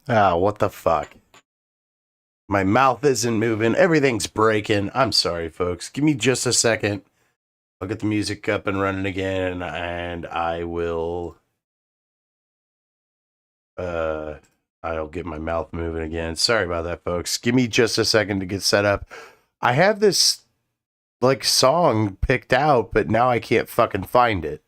Ah, what the fuck? My mouth isn't moving. Everything's breaking. I'm sorry, folks. Give me just a second. I'll get the music up and running again, and I will. Uh, I'll get my mouth moving again. Sorry about that, folks. Give me just a second to get set up. I have this like song picked out, but now I can't fucking find it.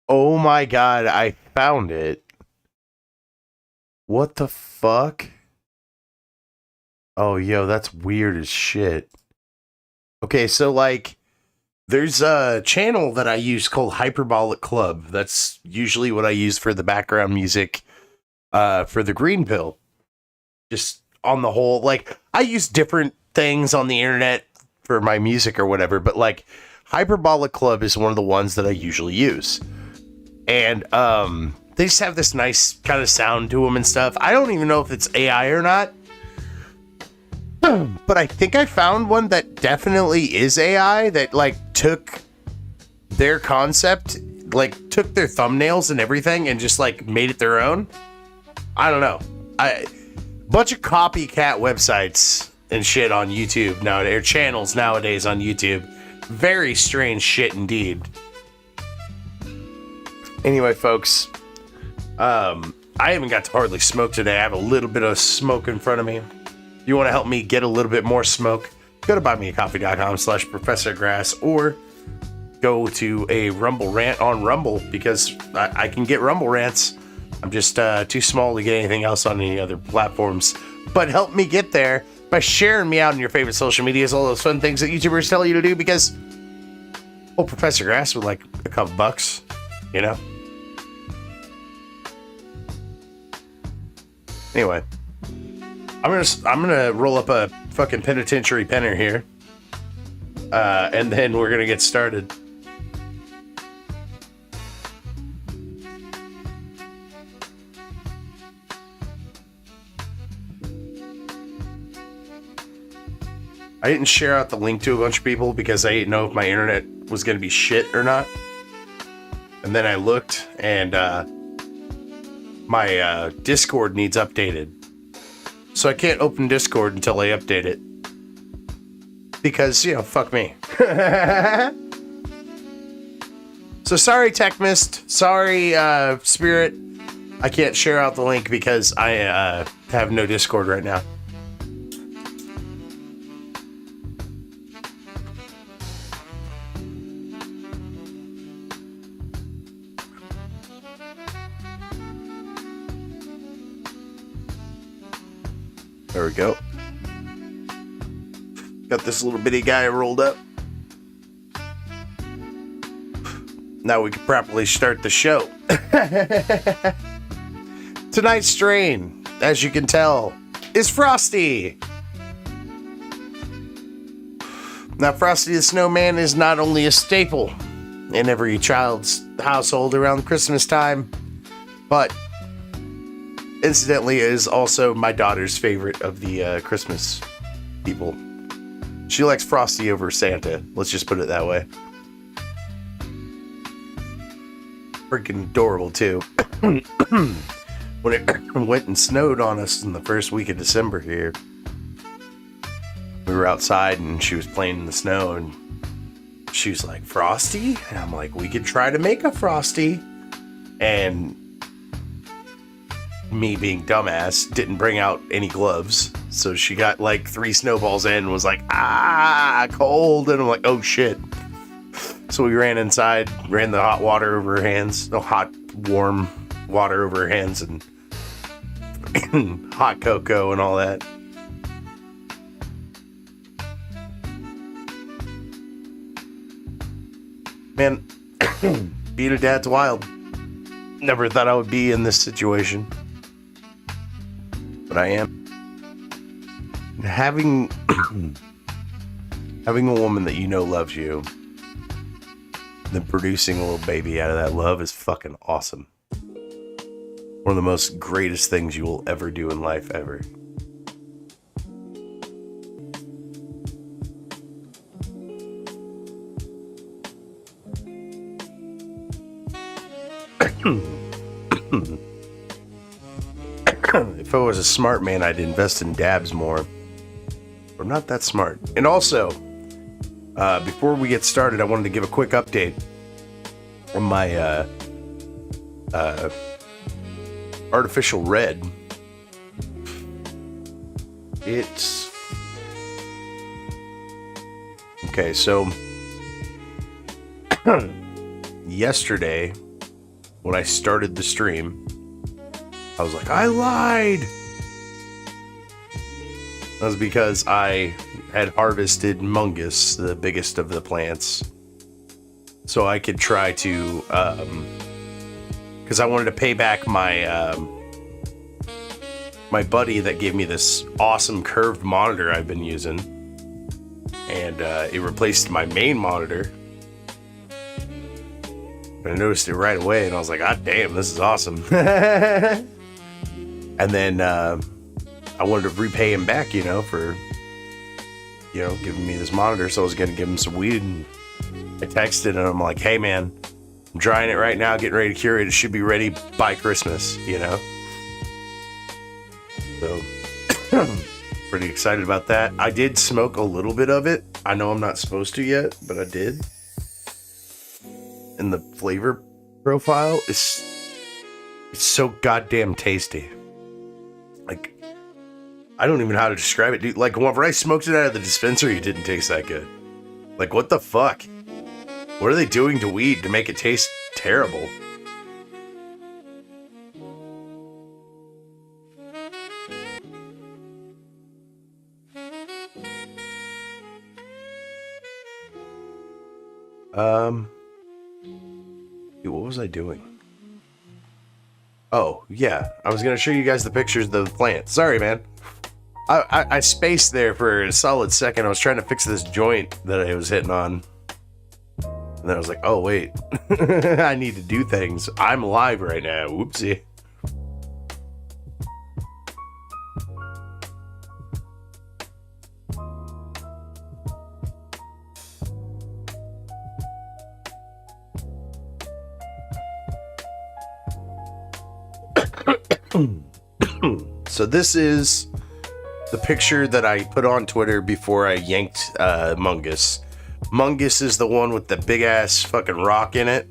Oh my god, I found it. What the fuck? Oh, yo, that's weird as shit. Okay, so like, there's a channel that I use called Hyperbolic Club. That's usually what I use for the background music for the green pill. Just on the whole, like, I use different things on the internet for my music or whatever, but like, Hyperbolic Club is one of the ones that I usually use. And they just have this nice kind of sound to them and stuff. I don't even know if it's AI or not. But I think I found one that definitely is AI that like took their concept, like took their thumbnails and everything and just like made it their own. I don't know. Bunch of copycat websites and shit on YouTube nowadays, or channels nowadays on YouTube. Very strange shit indeed. Anyway, folks, I haven't got to hardly smoke today. I have a little bit of smoke in front of me. If you want to help me get a little bit more smoke, go to buymeacoffee.com/ProfessorGrass or go to a Rumble rant on Rumble because I can get Rumble rants. I'm just too small to get anything else on any other platforms. But help me get there by sharing me out on your favorite social medias, all those fun things that YouTubers tell you to do because, well, Professor Grass would like a couple bucks, you know? Anyway, I'm gonna roll up a fucking penitentiary penner here, and then we're gonna get started. I didn't share out the link to a bunch of people because I didn't know if my internet was gonna be shit or not. And then I looked, and my Discord needs updated. So I can't open Discord until I update it. Because, you know, fuck me. So sorry, TechMist. Sorry, Spirit. I can't share out the link because I have no Discord right now. There we go. Got this little bitty guy rolled up. Now we can properly start the show. Tonight's strain, as you can tell, is Frosty. Now, Frosty the Snowman is not only a staple in every child's household around Christmas time, but incidentally is also my daughter's favorite of the Christmas people. She likes Frosty over Santa. Let's just put it that way. Freaking adorable, too. When it went and snowed on us in the first week of December here, we were outside and she was playing in the snow and she was like, Frosty? And I'm like, we could try to make a Frosty. And me being dumbass didn't bring out any gloves. So she got like 3 snowballs in and was like, cold. And I'm like, oh shit. So we ran inside, ran the hot water over her hands. No, hot, warm water over her hands and hot cocoa and all that. Man, being a dad's wild. Never thought I would be in this situation. But I am. Having a woman that you know loves you, and then producing a little baby out of that love is fucking awesome. One of the most greatest things you will ever do in life, ever. If I was a smart man, I'd invest in dabs more. But I'm not that smart. And also, before we get started, I wanted to give a quick update on my artificial red. It's okay. So yesterday, when I started the stream, I was like, I lied. That was because I had harvested mungus, the biggest of the plants, so I could try to, because I wanted to pay back my my buddy that gave me this awesome curved monitor I've been using, and it replaced my main monitor. But I noticed it right away, and I was like, God damn, this is awesome. And then I wanted to repay him back, for, giving me this monitor, so I was going to give him some weed, and I texted, and I'm like, hey, man, I'm drying it right now, getting ready to cure it. It should be ready by Christmas, So, pretty excited about that. I did smoke a little bit of it. I know I'm not supposed to yet, but I did. And the flavor profile is so goddamn tasty. Like, I don't even know how to describe it, dude. Like, whenever I smoked it out of the dispensary, it didn't taste that good. Like, what the fuck? What are they doing to weed to make it taste terrible? Dude, what was I doing? Oh, yeah. I was going to show you guys the pictures of the plant. Sorry, man. I spaced there for a solid second. I was trying to fix this joint that I was hitting on. And then I was like, oh, wait. I need to do things. I'm live right now. Whoopsie. So this is the picture that I put on Twitter before I yanked Mungus. Mungus is the one with the big ass fucking rock in it.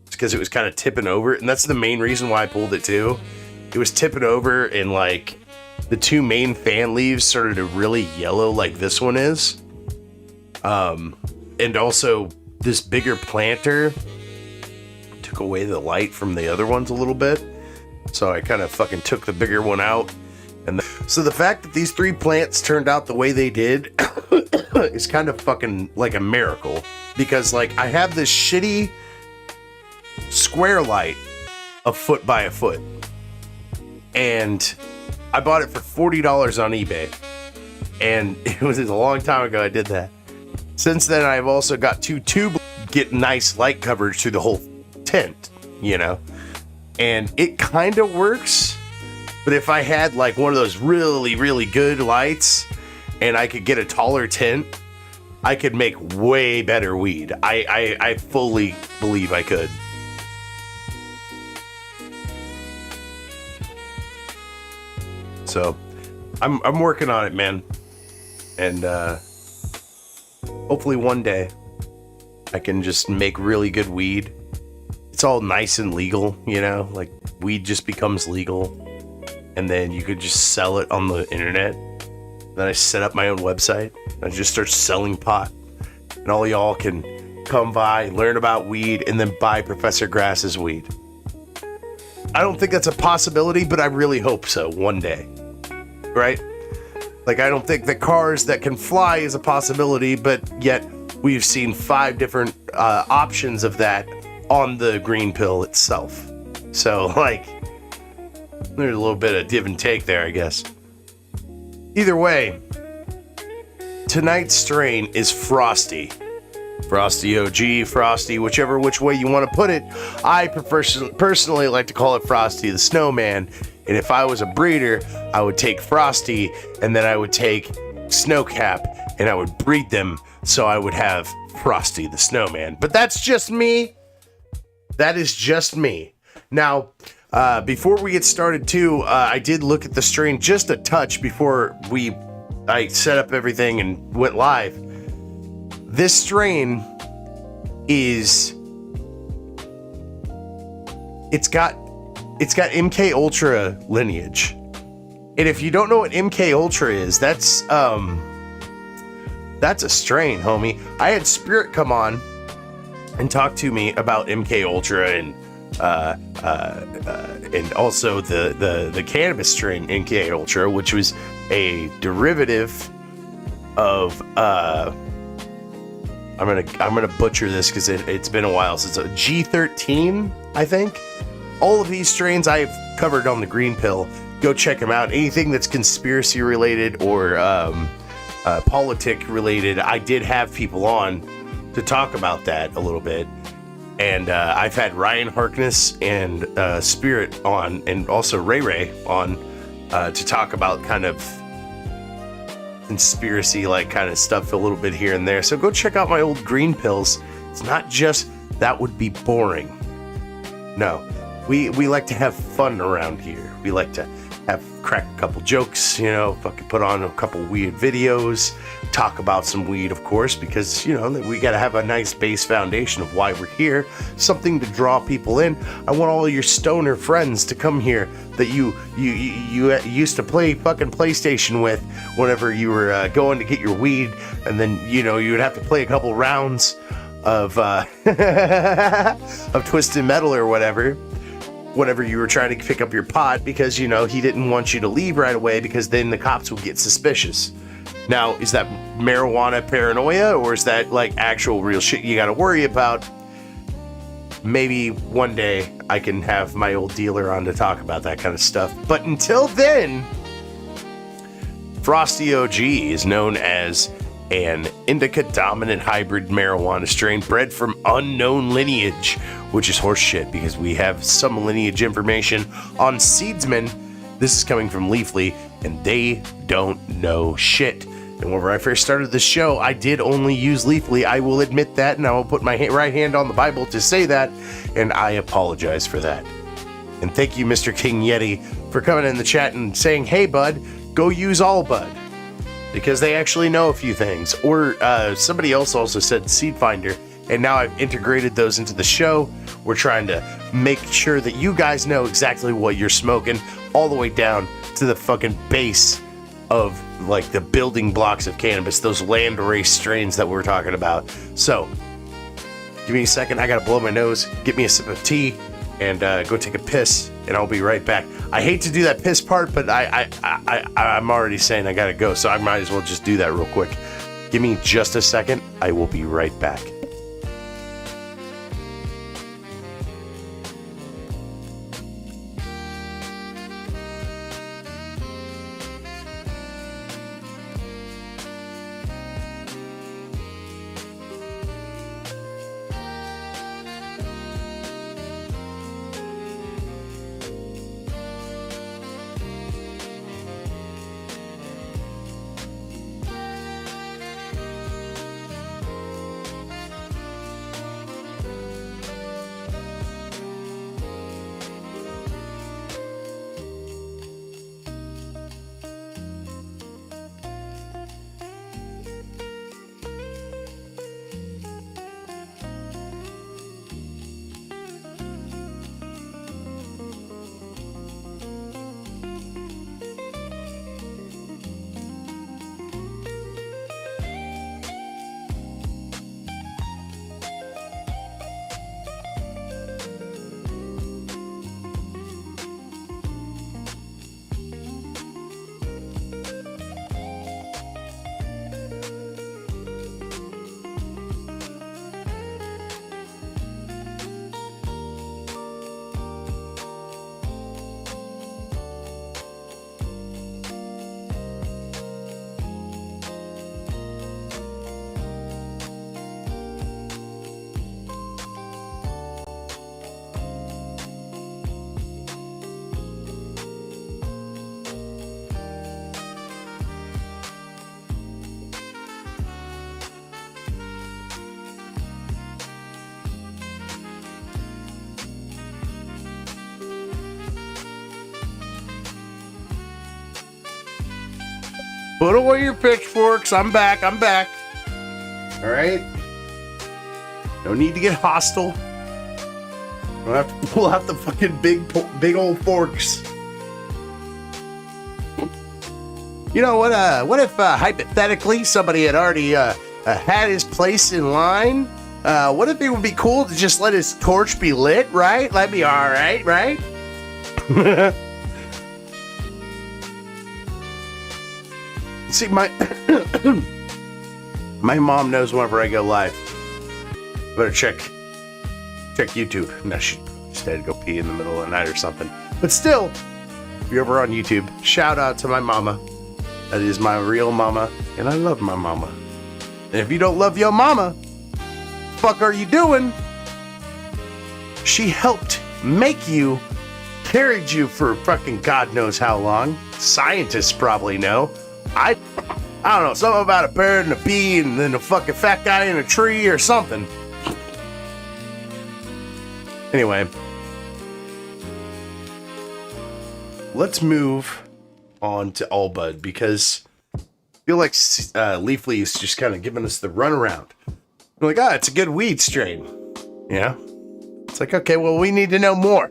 It's because it was kind of tipping over, and that's the main reason why I pulled it too. It was tipping over, and like the 2 main fan leaves started to really yellow like this one is. And also this bigger planter took away the light from the other ones a little bit. So I kind of fucking took the bigger one out. And so the fact that these 3 plants turned out the way they did is kind of fucking like a miracle. Because like I have this shitty square light a foot by a foot. And I bought it for $40 on eBay. And it was a long time ago I did that. Since then I've also got 2 tube get nice light coverage through the whole tent, And it kind of works, but if I had like one of those really, really good lights and I could get a taller tint I could make way better weed. I fully believe I could. So, I'm working on it, man. And hopefully one day I can just make really good weed. It's all nice and legal, you know? Like, weed just becomes legal. And then you could just sell it on the internet. Then I set up my own website. I just start selling pot. And all y'all can come by, learn about weed, and then buy Professor Grass's weed. I don't think that's a possibility, but I really hope so one day. Right? Like, I don't think that cars that can fly is a possibility, but yet we've seen 5 different options of that on the green pill itself. So, like, there's a little bit of give and take there, I guess. Either way, tonight's strain is Frosty. Frosty OG, Frosty, which way you want to put it. I personally like to call it Frosty the Snowman. And if I was a breeder, I would take Frosty and then I would take Snowcap and I would breed them so I would have Frosty the Snowman. But that's just me. That is just me. Now, before we get started too, I did look at the strain just a touch before I set up everything and went live. This strain is, it's got MK Ultra lineage. And if you don't know what MK Ultra is, that's a strain, homie. I had Spirit come on and talk to me about MK Ultra and also the cannabis strain MK Ultra, which was a derivative of I'm gonna butcher this because it's been a while since a G13, I think. All of these strains I've covered on the Green Pill. Go check them out. Anything that's conspiracy related or politic related, I did have people on to talk about that a little bit. And I've had Ryan Harkness and Spirit on, and also Ray Ray on to talk about kind of conspiracy like kind of stuff a little bit here and there. So go check out my old Green Pills. It's not just that would be boring. No, we like to have fun around here. We like to crack a couple jokes, you know, fucking put on a couple weird videos, talk about some weed, of course, because, you know, we got to have a nice base foundation of why we're here, something to draw people in. I want all your stoner friends to come here that you used to play fucking PlayStation with whenever you were going to get your weed, and then, you know, you would have to play a couple rounds of of Twisted Metal or whatever whenever you were trying to pick up your pot, because, you know, he didn't want you to leave right away because then the cops would get suspicious. Now, is that marijuana paranoia, or is that like actual real shit you got to worry about? Maybe one day I can have my old dealer on to talk about that kind of stuff. But until then, Frosty OG is known as an indica-dominant hybrid marijuana strain bred from unknown lineage, which is horseshit because we have some lineage information on Seedsman. This is coming from Leafly, and they don't know shit. And whenever I first started the show, I did only use Leafly. I will admit that, and I will put my right hand on the Bible to say that, and I apologize for that. And thank you, Mr. King Yeti, for coming in the chat and saying, hey, bud, go use All Bud. Because they actually know a few things. Or somebody else also said Seed Finder, and now I've integrated those into the show. We're trying to make sure that you guys know exactly what you're smoking, all the way down to the fucking base of, like, the building blocks of cannabis, those landrace strains that we're talking about. So, give me a second. I gotta blow my nose, get me a sip of tea, and go take a piss, and I'll be right back. I hate to do that piss part, but I'm already saying I gotta go, so I might as well just do that real quick. Give me just a second. I will be right back. Put away your pitchforks. I'm back. I'm back. All right. No need to get hostile. We'll have to pull out the fucking big old forks. You know what? What if hypothetically somebody had already had his place in line? What if it would be cool to just let his torch be lit? Right? That'd be all right, right? See, my mom knows whenever I go live. Better check YouTube. No, she just had to go pee in the middle of the night or something. But still, if you're ever on YouTube, shout out to my mama. That is my real mama, and I love my mama. And if you don't love your mama, fuck are you doing? She helped make you, carried you for fucking God knows how long. Scientists probably know. I don't know, something about a bird and a bee and then a fucking fat guy in a tree or something. Anyway, let's move on to Allbud because I feel like Leafly is just kind of giving us the runaround. We're like, it's a good weed strain. Yeah. It's like, okay, well, we need to know more.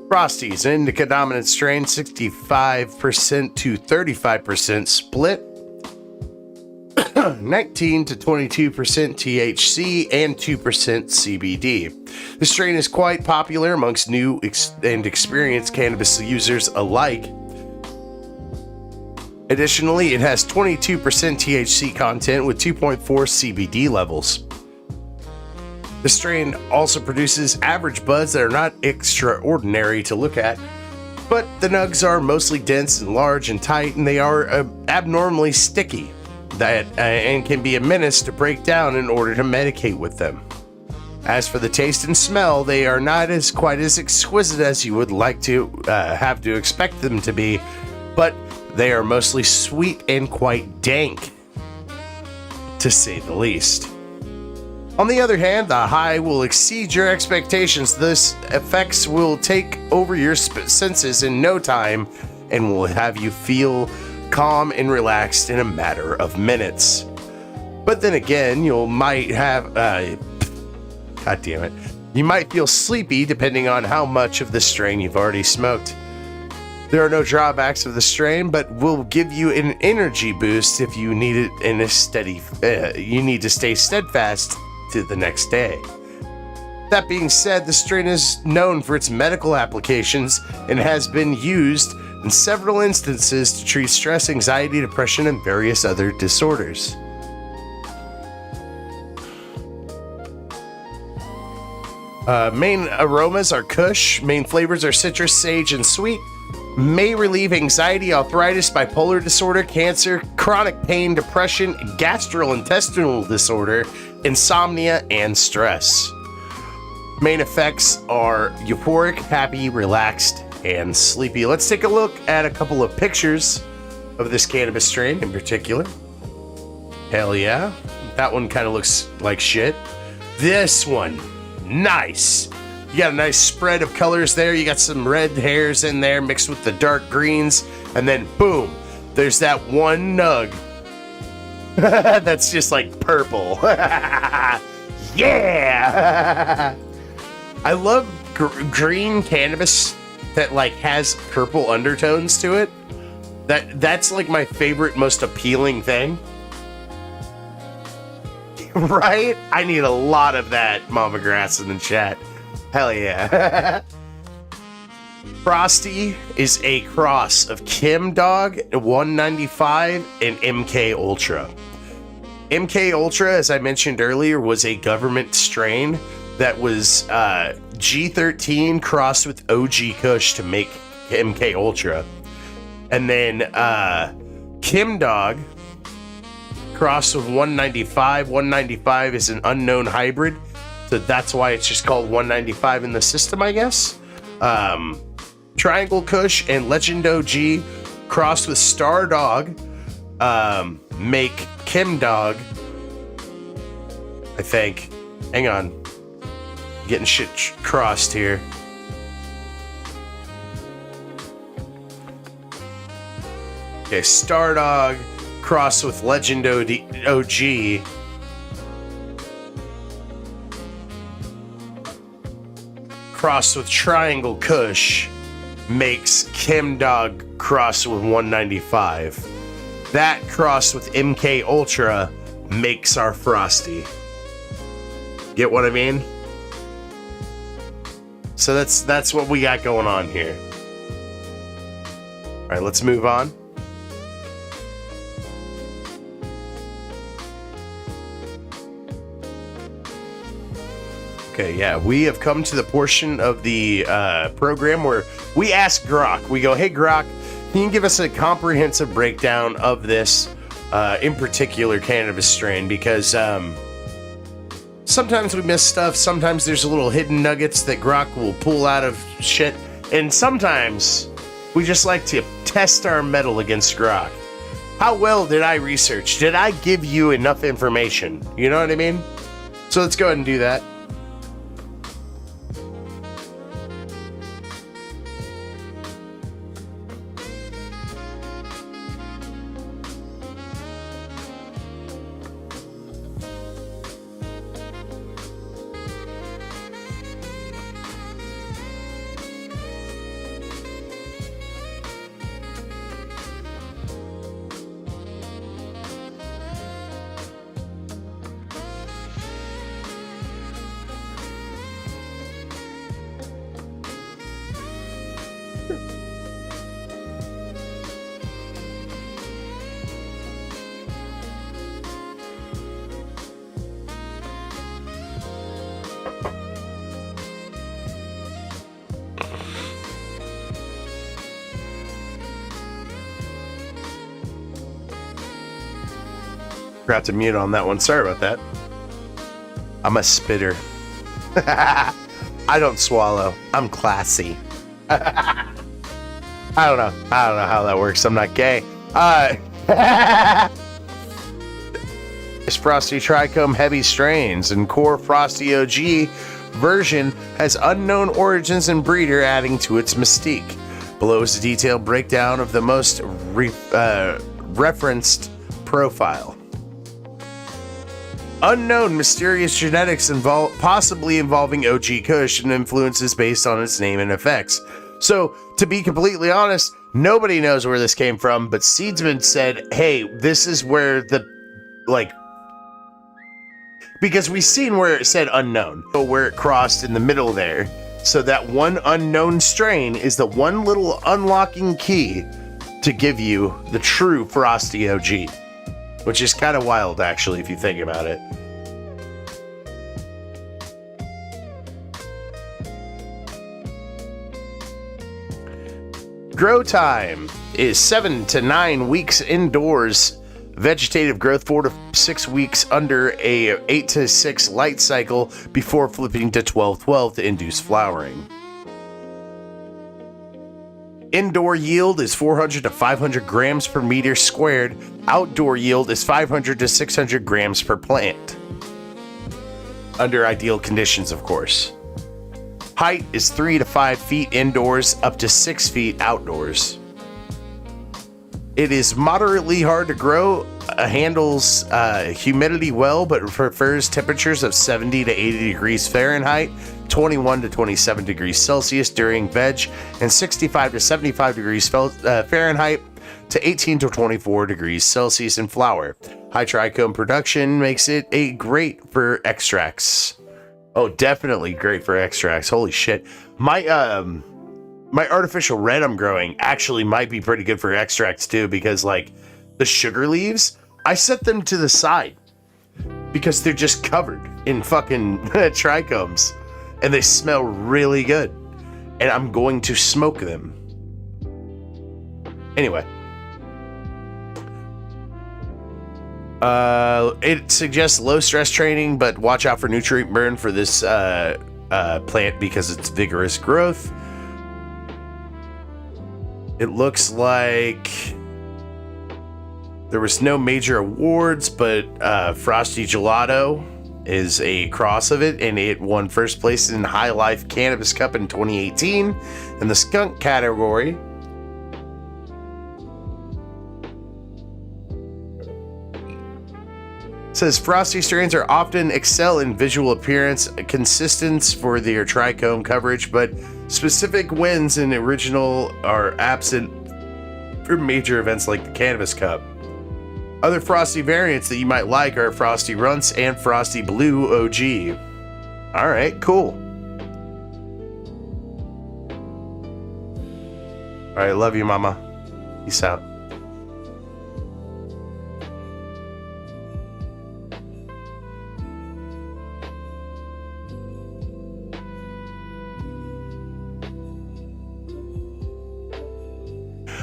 Frosty's an indica dominant strain, 65% to 35% split, 19 to 22% THC, and 2% CBD. The strain is quite popular amongst new and experienced cannabis users alike. Additionally, it has 22% THC content with 2.4 CBD levels. The strain also produces average buds that are not extraordinary to look at, but the nugs are mostly dense and large and tight, and they are abnormally sticky and can be a menace to break down in order to medicate with them. As for the taste and smell, they are not quite as exquisite as you would like to have to expect them to be, but they are mostly sweet and quite dank, to say the least. On the other hand, the high will exceed your expectations. This effects will take over your senses in no time and will have you feel calm and relaxed in a matter of minutes. But then again, you might have, God damn it, you might feel sleepy depending on how much of the strain you've already smoked. There are no drawbacks of the strain, but will give you an energy boost if you need it in a steady, you need to stay steadfast to the next day. That being said, the strain is known for its medical applications and has been used in several instances to treat stress, anxiety, depression, and various other disorders. Main aromas are kush, main flavors are citrus, sage, and sweet. May relieve anxiety, arthritis, bipolar disorder, cancer, chronic pain, depression, gastrointestinal disorder, insomnia, and stress. Main effects are euphoric, happy, relaxed, and sleepy. Let's take a look at a couple of pictures of this cannabis strain in particular. Hell yeah. That one kind of looks like shit. This one, nice. You got a nice spread of colors there. You got some red hairs in there mixed with the dark greens. And then boom, there's that one nug that's just like purple. Yeah. I love green cannabis that like has purple undertones to it. That's like my favorite, most appealing thing. Right? I need a lot of that, Mama Grass in the chat. Hell yeah. Frosty is a cross of Kim Dog 195 and MK Ultra. MK Ultra, as I mentioned earlier, was a government strain that was G13 crossed with OG Kush to make MK Ultra. And then Kim Dog crossed with 195. 195 is an unknown hybrid, so that's why it's just called 195 in the system, I guess. Triangle Kush and Legend OG crossed with Star Dog make Kim Dog, I think. Hang on. Getting shit crossed here. Okay, Stardog crossed with Legend OG. Crossed with Triangle Kush makes Chemdog crossed with 195. That crossed with MK Ultra makes our Frosty. Get what I mean? So that's what we got going on here. All right, let's move on. Okay, yeah, we have come to the portion of the program where we ask Grok. We go, hey, Grok, can you give us a comprehensive breakdown of this, in particular, cannabis strain? Because sometimes we miss stuff. Sometimes there's little hidden nuggets that Grok will pull out of shit. And sometimes we just like to test our mettle against Grok. How well did I research? Did I give you enough information? You know what I mean? So let's go ahead and do that. Forgot to mute on that one. Sorry about that. I'm a spitter. I don't swallow. I'm classy. I don't know how that works. I'm not gay. This Frosty Trichome heavy strains and core Frosty OG version has unknown origins and breeder, adding to its mystique. Below is a detailed breakdown of the most referenced profile. Unknown mysterious genetics possibly involving OG Kush and influences based on its name and effects. So, to be completely honest, nobody knows where this came from, but Seedsman said, hey, this is where because we seen where it said unknown, so where it crossed in the middle there. So that one unknown strain is the one little unlocking key to give you the true Frosty OG. Which is kind of wild, actually, if you think about it. Grow time is 7 to 9 weeks indoors. Vegetative growth 4 to 6 weeks under a 8 to 6 light cycle before flipping to 12-12 to induce flowering. Indoor yield is 400 to 500 grams per meter squared. Outdoor yield is 500 to 600 grams per plant. Under ideal conditions, of course. Height is 3 to 5 feet indoors, up to 6 feet outdoors. It is moderately hard to grow, handles humidity well, but prefers temperatures of 70 to 80 degrees Fahrenheit, 21 to 27 degrees Celsius during veg, and 65 to 75 degrees Fahrenheit to 18 to 24 degrees Celsius in flower. High trichome production makes it great for extracts. Oh, definitely great for extracts. Holy shit. My artificial red I'm growing actually might be pretty good for extracts too, because like the sugar leaves, I set them to the side because they're just covered in fucking trichomes and they smell really good. And I'm going to smoke them. Anyway. It suggests low stress training, but watch out for nutrient burn for this plant because it's vigorous growth. It looks like there was no major awards, but Frosty Gelato is a cross of it, and it won first place in High Life Cannabis Cup in 2018 in the skunk category. Says Frosty strains are often excel in visual appearance, consistency for their trichome coverage, but specific wins in original are absent for major events like the Cannabis Cup. Other Frosty variants that you might like are Frosty Runts and Frosty Blue OG. Alright, cool. Alright, love you, Mama. Peace out.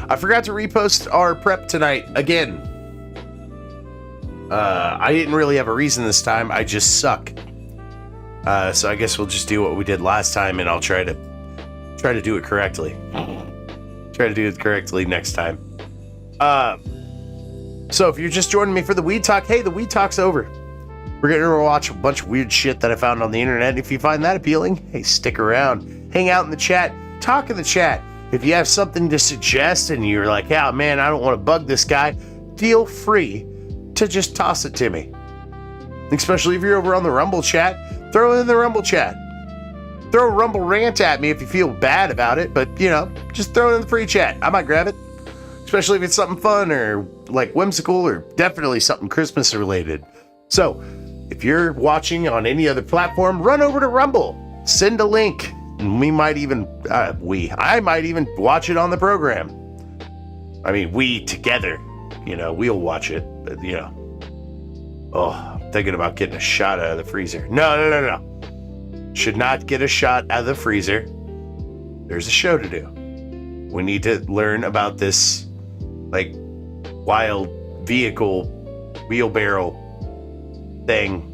I forgot to repost our prep tonight again. I didn't really have a reason this time. I just suck. So I guess we'll just do what we did last time, and I'll try to do it correctly. Try to do it correctly next time. So if you're just joining me for the Weed Talk, hey, the Weed Talk's over. We're gonna watch a bunch of weird shit that I found on the internet. If you find that appealing, hey, stick around, hang out in the chat, talk in the chat. If you have something to suggest and you're like, oh man, I don't want to bug this guy, feel free to just toss it to me. Especially if you're over on the Rumble chat, throw it in the Rumble chat. Throw a Rumble rant at me if you feel bad about it, but you know, just throw it in the free chat. I might grab it. Especially if it's something fun or like whimsical or definitely something Christmas related. So if you're watching on any other platform, run over to Rumble, send a link. And we might even, I might even watch it on the program. I mean, we together, you know, we'll watch it, but, you know. Oh, I'm thinking about getting a shot out of the freezer. No. Should not get a shot out of the freezer. There's a show to do. We need to learn about this, like, wild vehicle, wheelbarrow thing.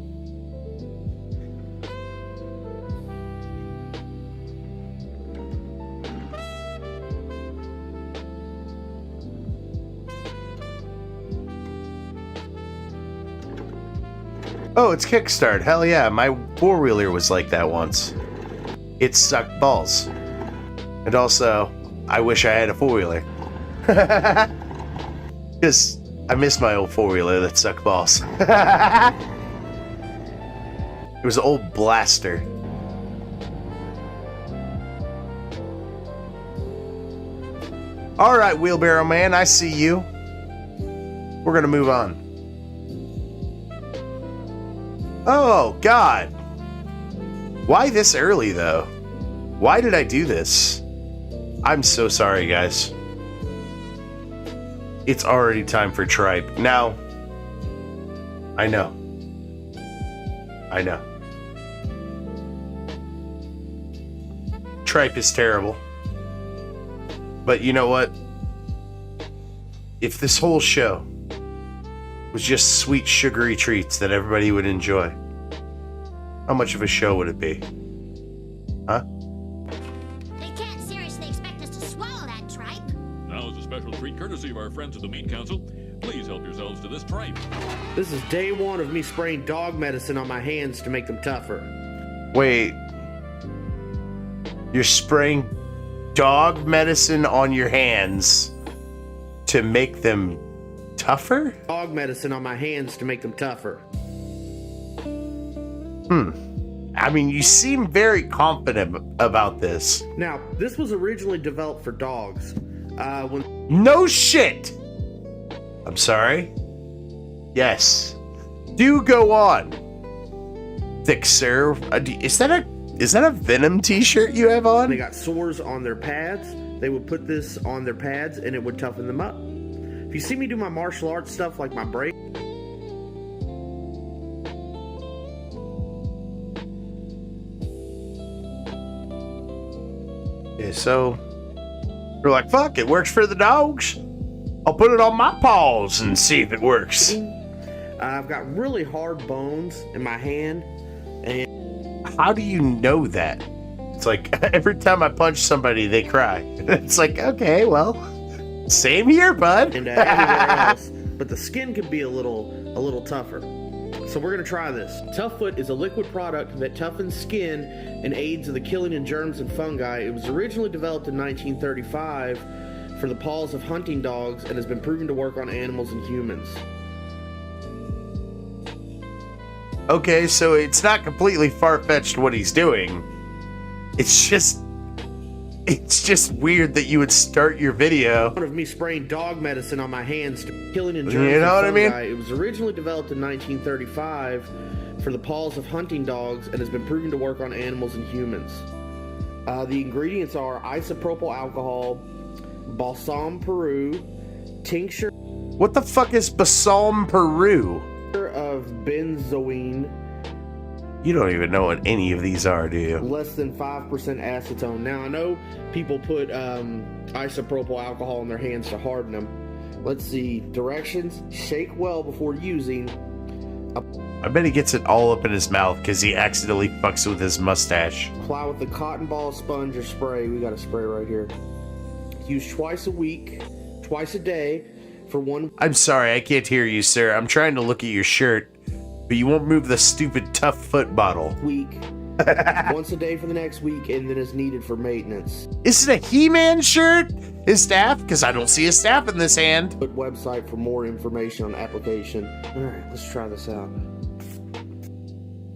Oh, it's Kickstart. Hell yeah, my four-wheeler was like that once. It sucked balls. And also, I wish I had a four-wheeler. Because I miss my old four-wheeler that sucked balls. It was an old blaster. Alright, Wheelbarrow Man, I see you. We're gonna move on. Oh, God. Why this early, though? Why did I do this? I'm so sorry, guys. It's already time for tripe. Now, I know. Tripe is terrible. But you know what? If this whole show was just sweet, sugary treats that everybody would enjoy, how much of a show would it be? Huh? They can't seriously expect us to swallow that tripe. Now, as a special treat courtesy of our friends at the Meat Council, please help yourselves to this tripe. This is day one of me spraying dog medicine on my hands to make them tougher. Wait. You're spraying dog medicine on your hands to make them tougher? Dog medicine on my hands to make them tougher. I mean, you seem very confident about this. Now, this was originally developed for dogs. No shit! I'm sorry? Yes. Do go on. Thick sir. Is that a Venom t-shirt you have on? They got sores on their pads. They would put this on their pads and it would toughen them up. If you see me do my martial arts stuff like my break. Yeah, so we're like, fuck, it works for the dogs. I'll put it on my paws and see if it works. I've got really hard bones in my hand. And how do you know that? It's like every time I punch somebody, they cry. It's like, okay, well, same here, bud. And everywhere else, but the skin could be a little tougher. So we're gonna try this. Tough Foot is a liquid product that toughens skin and aids in the killing of germs and fungi. It was originally developed in 1935 for the paws of hunting dogs and has been proven to work on animals and humans. Okay, so it's not completely far-fetched what he's doing. It's just weird that you would start your video. Of me spraying dog medicine on my hands to killing and germs. You know what I mean? It was originally developed in 1935 for the paws of hunting dogs and has been proven to work on animals and humans. The ingredients are isopropyl alcohol, balsam Peru, tincture What the fuck is Balsam Peru? of benzoin, You don't even know what any of these are, do you? less than 5% acetone. Now, I know people put isopropyl alcohol in their hands to harden them. Let's see. Directions: shake well before using. I bet he gets it all up in his mouth because he accidentally fucks with his mustache. Apply with a cotton ball, sponge, or spray. We got a spray right here. Use twice a week, twice a day for 1 I'm sorry, I can't hear you, sir. I'm trying to look at your shirt, but you won't move the stupid tough foot bottle. week, once a day for the next week, and then is needed for maintenance. Is it a He-Man shirt? His staff? Because I don't see a staff in this hand. Put website for more information on application. All right, let's try this out.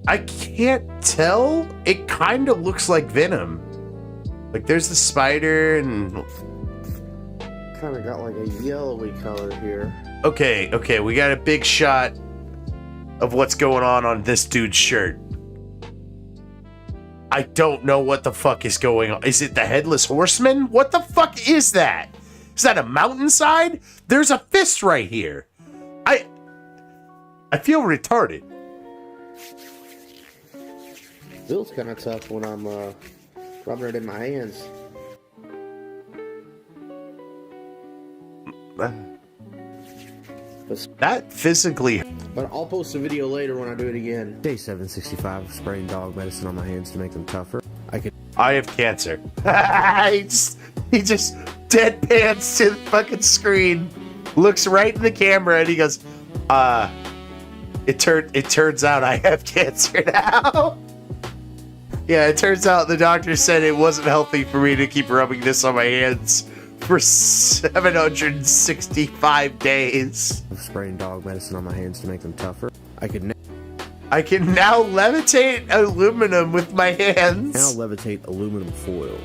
I can't tell. It kind of looks like Venom. Like there's the spider and... Kind of got like a yellowy color here. Okay, we got a big shot of what's going on this dude's shirt. I don't know what the fuck is going on. Is it the Headless Horseman? What the fuck is that? Is that a mountainside? There's a fist right here. I feel retarded. Feels kind of tough when I'm rubbing it in my hands. That physically... But I'll post a video later when I do it again. Day 765 of spraying dog medicine on my hands to make them tougher. I have cancer. he just deadpans to the fucking screen, looks right in the camera, and he goes, it turns out I have cancer now. Yeah, it turns out the doctor said it wasn't healthy for me to keep rubbing this on my hands for 765 days. Spraying dog medicine on my hands to make them tougher. I can now levitate aluminum with my hands. Now levitate aluminum foil.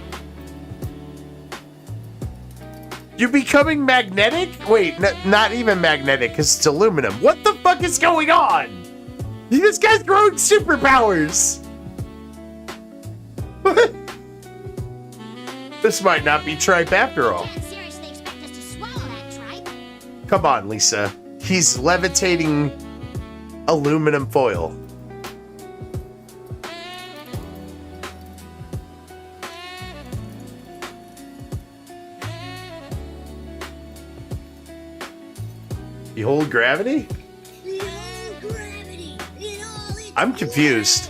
You're becoming magnetic? Wait, not even magnetic, because it's aluminum. What the fuck is going on? This guy's growing superpowers. This might not be tripe after all. You can't seriously expect us to swallow that tripe. Come on, Lisa. He's levitating aluminum foil. You hold gravity? I'm confused.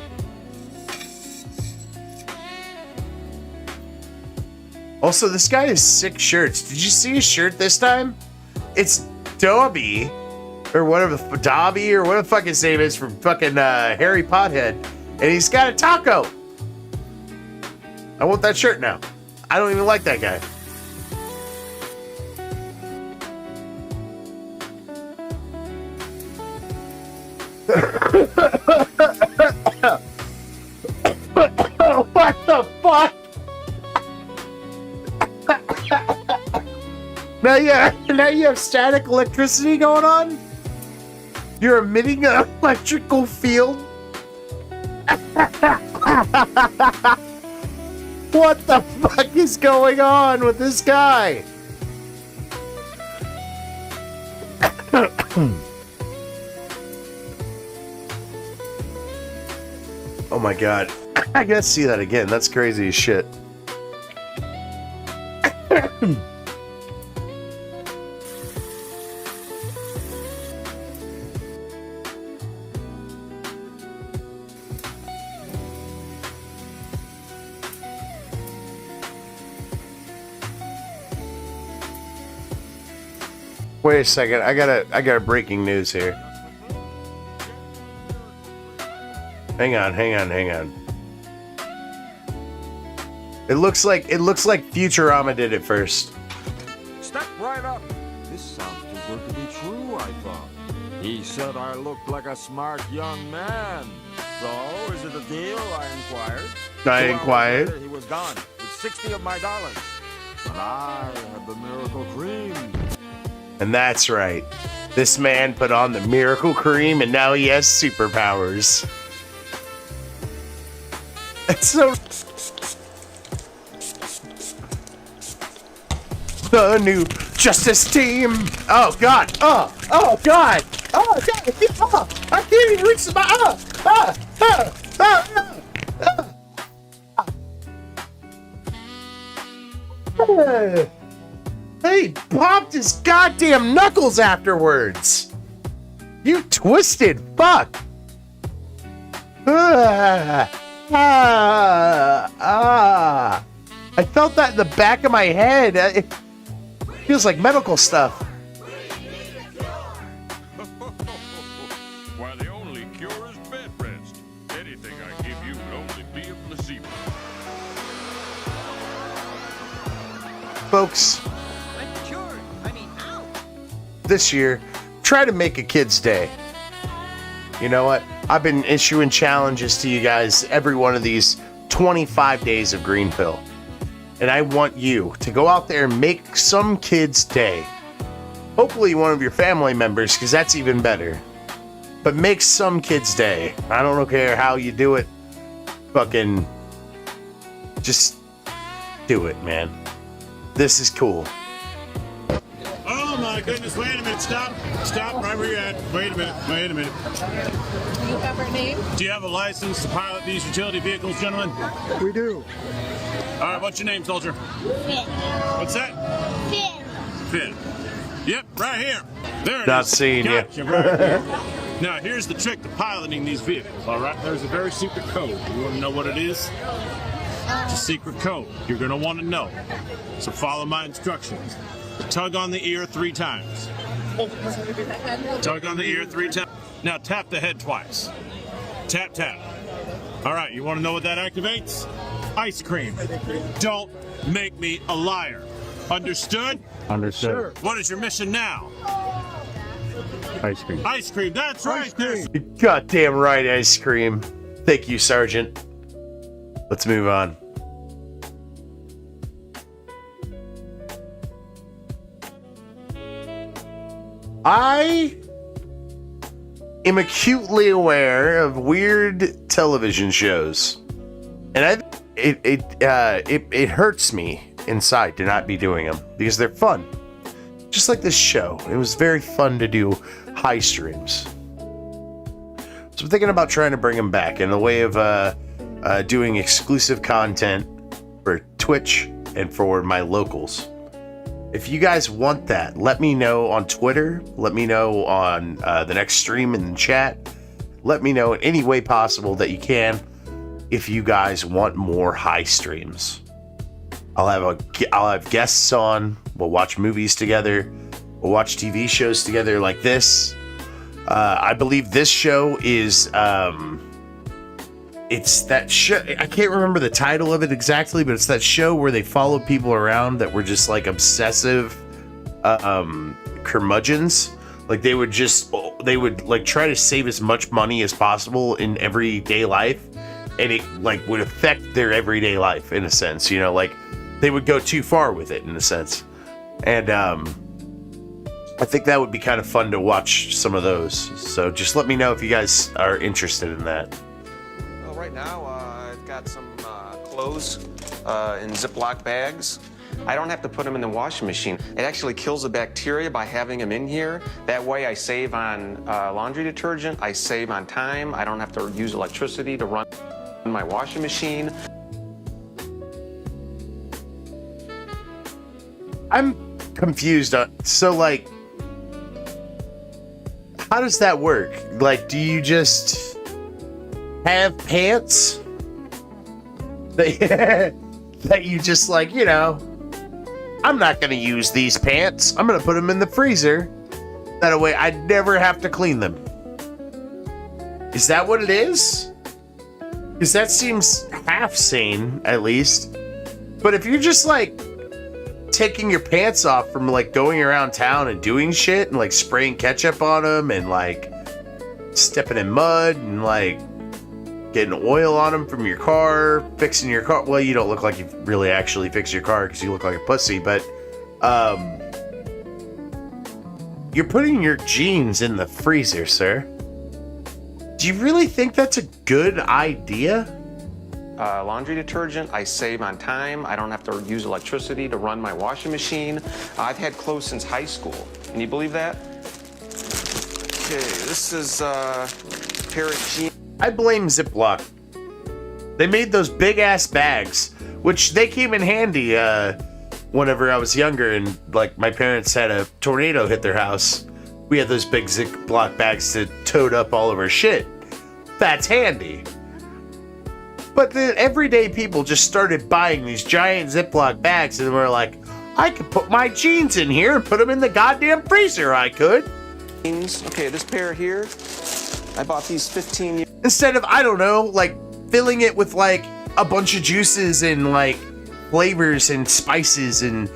Also, this guy has 6 shirts. Did you see his shirt this time? It's Dobby, or whatever, Dobby, or whatever the fuck his name is from fucking Harry Pothead, and he's got a taco. I want that shirt now. I don't even like that guy. What the fuck? Now you have static electricity going on? You're emitting an electrical field? What the fuck is going on with this guy? Oh my god. I gotta see that again. That's crazy as shit. Wait a second, I got a breaking news here. Hang on. It looks like Futurama did it first. Step right up. This sounds too good to be true, I thought. He said I looked like a smart young man. So, is it a deal? I inquired. 2 hours inquired. later, he was gone with 60 of my dollars. But I had the miracle cream. And that's right. This man put on the miracle cream and now he has superpowers. It's so... The new Justice Team. Oh, God. Oh, God. Oh, God. Oh, I can't even reach my... He popped his goddamn knuckles afterwards. You twisted fuck. I felt that in the back of my head. It feels like medical stuff. Why, the only cure is bed rest. Anything I give you will only be a placebo. Folks, this year, try to make a kid's day. You know what? I've been issuing challenges to you guys every one of these 25 days of Green Pill. And I want you to go out there and make some kid's day. Hopefully one of your family members, because that's even better. But make some kid's day. I don't care how you do it. Fucking just do it, man. This is cool. Oh my goodness, wait a minute, stop right where you're at. Wait a minute. Do you have our name? Do you have a license to pilot these utility vehicles, gentlemen? We do. All right, what's your name, soldier? Finn. What's that? Finn. Finn. Yep, right here. There it is. Not seeing you. Gotcha, right here. Now, here's the trick to piloting these vehicles, all right? There's a very secret code. You want to know what it is? It's a secret code. You're going to want to know. So follow my instructions. Tug on the ear 3 times. Tug on the ear 3 times. Now tap the head twice. Tap, tap. All right, you want to know what that activates? Ice cream. Don't make me a liar. Understood? Understood. Sure. What is your mission now? Ice cream. Ice cream, that's right. There's Goddamn right, ice cream. Thank you, Sergeant. Let's move on. I am acutely aware of weird television shows, and it hurts me inside to not be doing them because they're fun. Just like this show, it was very fun to do high streams. So I'm thinking about trying to bring them back in the way of doing exclusive content for Twitch and for my locals. If you guys want that, let me know on Twitter. Let me know on the next stream in the chat. Let me know in any way possible that you can if you guys want more high streams. I'll have guests on. We'll watch movies together. We'll watch TV shows together like this. I believe this show is it's that show. I can't remember the title of it exactly, but it's that show where they follow people around that were just like obsessive curmudgeons. Like they would like try to save as much money as possible in everyday life, and it like would affect their everyday life in a sense, you know, like they would go too far with it in a sense. And I think that would be kind of fun to watch some of those. So just let me know if you guys are interested in that. Well, right now I've got some clothes in Ziploc bags. I don't have to put them in the washing machine. It actually kills the bacteria by having them in here. That way I save on laundry detergent, I save on time, I don't have to use electricity to run my washing machine. I'm confused. So, like, how does that work? Like, do you just have pants that you just, like, you know, I'm not going to use these pants. I'm going to put them in the freezer. That way I never have to clean them. Is that what it is? Because that seems half sane, at least. But if you're just, like, taking your pants off from like going around town and doing shit and like spraying ketchup on them and like stepping in mud and like getting oil on them from your car, fixing your car. Well, you don't look like you really actually fixed your car because you look like a pussy, but you're putting your jeans in the freezer, sir. Do you really think that's a good idea? Laundry detergent, I save on time. I don't have to use electricity to run my washing machine. I've had clothes since high school. Can you believe that? Okay, this is a pair of jeans. I blame Ziploc. They made those big ass bags, which they came in handy whenever I was younger and like my parents had a tornado hit their house. We had those big Ziploc bags to tote up all of our shit. That's handy. But the everyday people just started buying these giant Ziploc bags and were like, I could put my jeans in here and put them in the goddamn freezer, I could. Okay, this pair here, I bought these 15 years. Instead of, I don't know, like filling it with like a bunch of juices and like flavors and spices and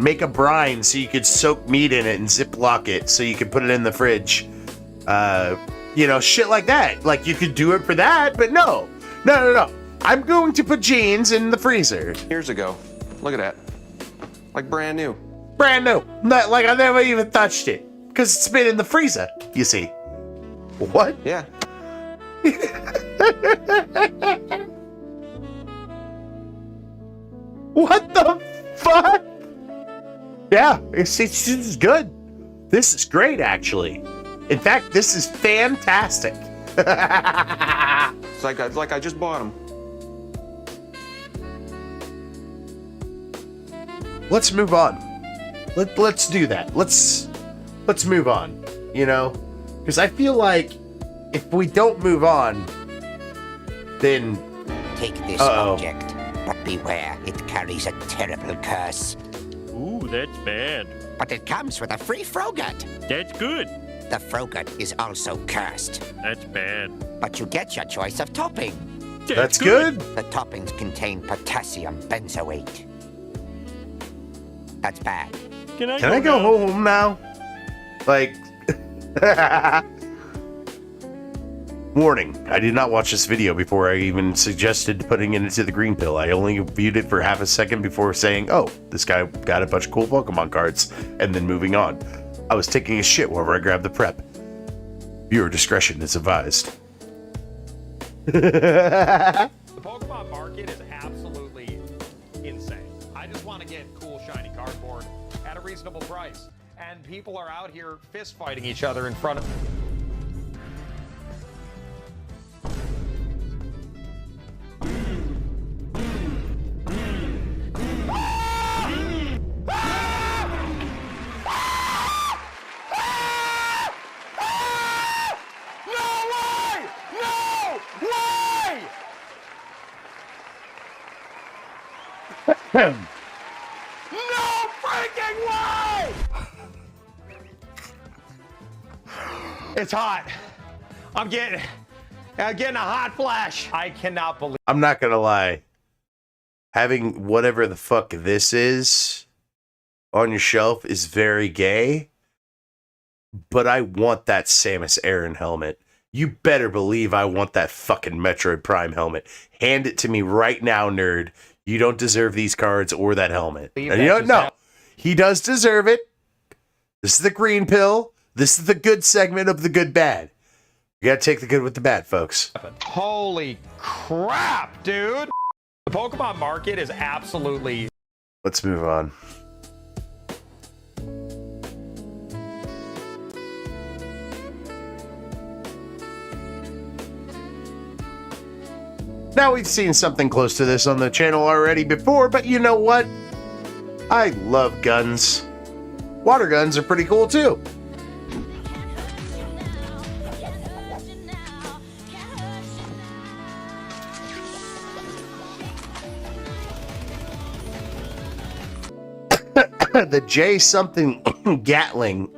make a brine so you could soak meat in it and Ziploc it so you could put it in the fridge. You know, shit like that. Like you could do it for that, but no. No. I'm going to put jeans in the freezer. Years ago. Look at that. Like brand new. Brand new. Not like I never even touched it. Because it's been in the freezer, you see. What? Yeah. What the fuck? Yeah, this is good. This is great, actually. In fact, this is fantastic. It's like I just bought them. Let's move on. Let's do that. Let's move on. You know, because I feel like if we don't move on, then take this object, but beware, it carries a terrible curse. Ooh, that's bad. But it comes with a free Frogut. That's good. The Frogut is also cursed. That's bad. But you get your choice of topping. That's good. The toppings contain potassium benzoate. That's bad. Can I go home now? Like, warning, I did not watch this video before I even suggested putting it into the green pill. I only viewed it for half a second before saying, oh, this guy got a bunch of cool Pokemon cards, and then moving on. I was taking a shit whenever I grabbed the prep. Viewer discretion is advised. The Pokemon market is absolutely insane. I just want to get cool, shiny cardboard at a reasonable price. And people are out here fist fighting each other in front of... No freaking way! It's hot. I'm getting a hot flash. I cannot believe. I'm not gonna lie. Having whatever the fuck this is on your shelf is very gay, but I want that Samus Aran helmet. You better believe I want that fucking Metroid Prime helmet. Hand it to me right now, nerd. You don't deserve these cards or that helmet. And you don't know. He does deserve it. This is the green pill. This is the good segment of the good bad. You gotta take the good with the bad, folks. Holy crap, dude! The Pokemon market is absolutely... Let's move on. Now, we've seen something close to this on the channel already before, but you know what? I love guns. Water guns are pretty cool too. The J something Gatling.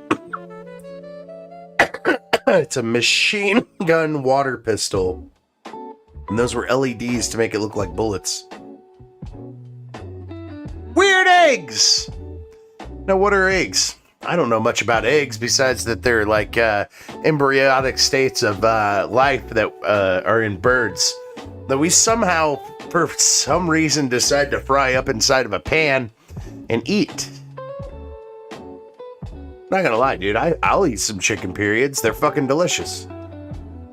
It's a machine gun water pistol. And those were LEDs to make it look like bullets. Weird eggs! Now, what are eggs? I don't know much about eggs besides that they're like embryonic states of life that are in birds that we somehow, for some reason, decide to fry up inside of a pan and eat. Not gonna lie, dude, I'll eat some chicken periods. They're fucking delicious.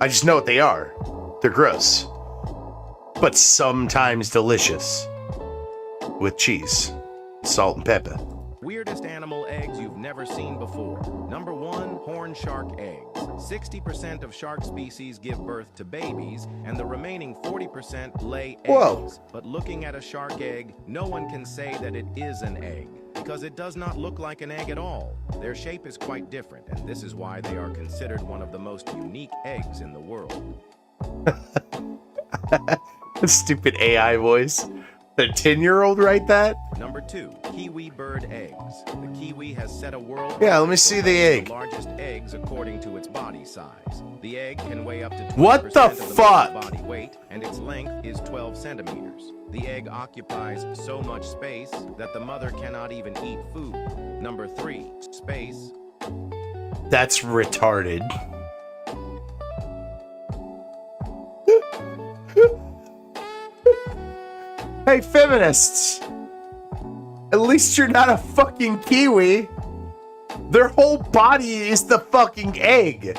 I just know what they are. They're gross. But sometimes delicious. With cheese, salt, and pepper. Weirdest animal eggs you've never seen before. Number 1, horn shark eggs. 60% of shark species give birth to babies, and the remaining 40% lay eggs. Whoa. But looking at a shark egg, no one can say that it is an egg, because it does not look like an egg at all. Their shape is quite different, and this is why they are considered one of the most unique eggs in the world. Stupid AI voice. The 10-year-old write that? Number 2, kiwi bird eggs. The kiwi has set a world. Yeah, let me see the egg. Largest eggs according to its body size. The egg can weigh up to 20% What the of fuck? body weight, and its length is 12 centimeters. The egg occupies so much space that the mother cannot even eat food. Number 3, space. That's retarded. Hey, feminists! At least you're not a fucking kiwi. Their whole body is the fucking egg.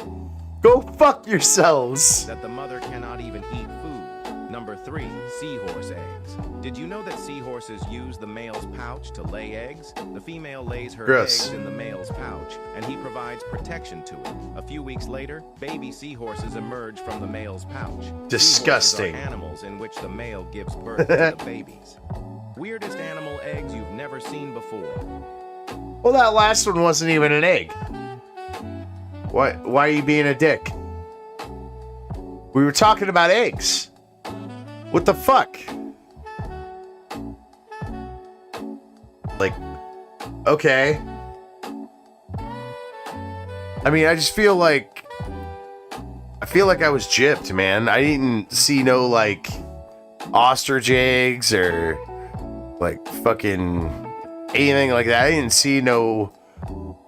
Go fuck yourselves. That the mother cannot even eat food. Number 3, seahorse eggs. Did you know that seahorses use the male's pouch to lay eggs? The female lays her Gross. eggs in the male's pouch, and he provides protection to it. A few weeks later, baby seahorses emerge from the male's pouch. Disgusting. Seahorses are animals in which the male gives birth to the babies. Weirdest animal eggs you've never seen before. Well, that last one wasn't even an egg. Why are you being a dick? We were talking about eggs. What the fuck? Like, okay. I mean, I just feel like I was gypped, man. I didn't see no, like, ostrich eggs or, like, fucking anything like that. I didn't see no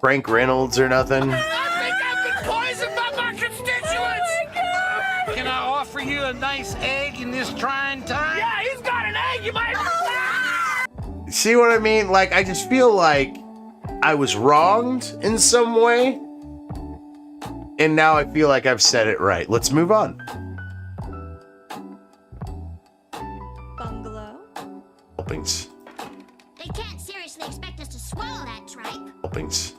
Frank Reynolds or nothing. I think I've been poisoned by my constituents! Oh, can I offer you a nice egg in this trying time? Yeah, he's got an egg, you might... See what I mean? Like, I just feel like I was wronged in some way. And now I feel like I've said it right. Let's move on. Bungalow. Helpings. They can't seriously expect us to swallow that tripe. Helpings.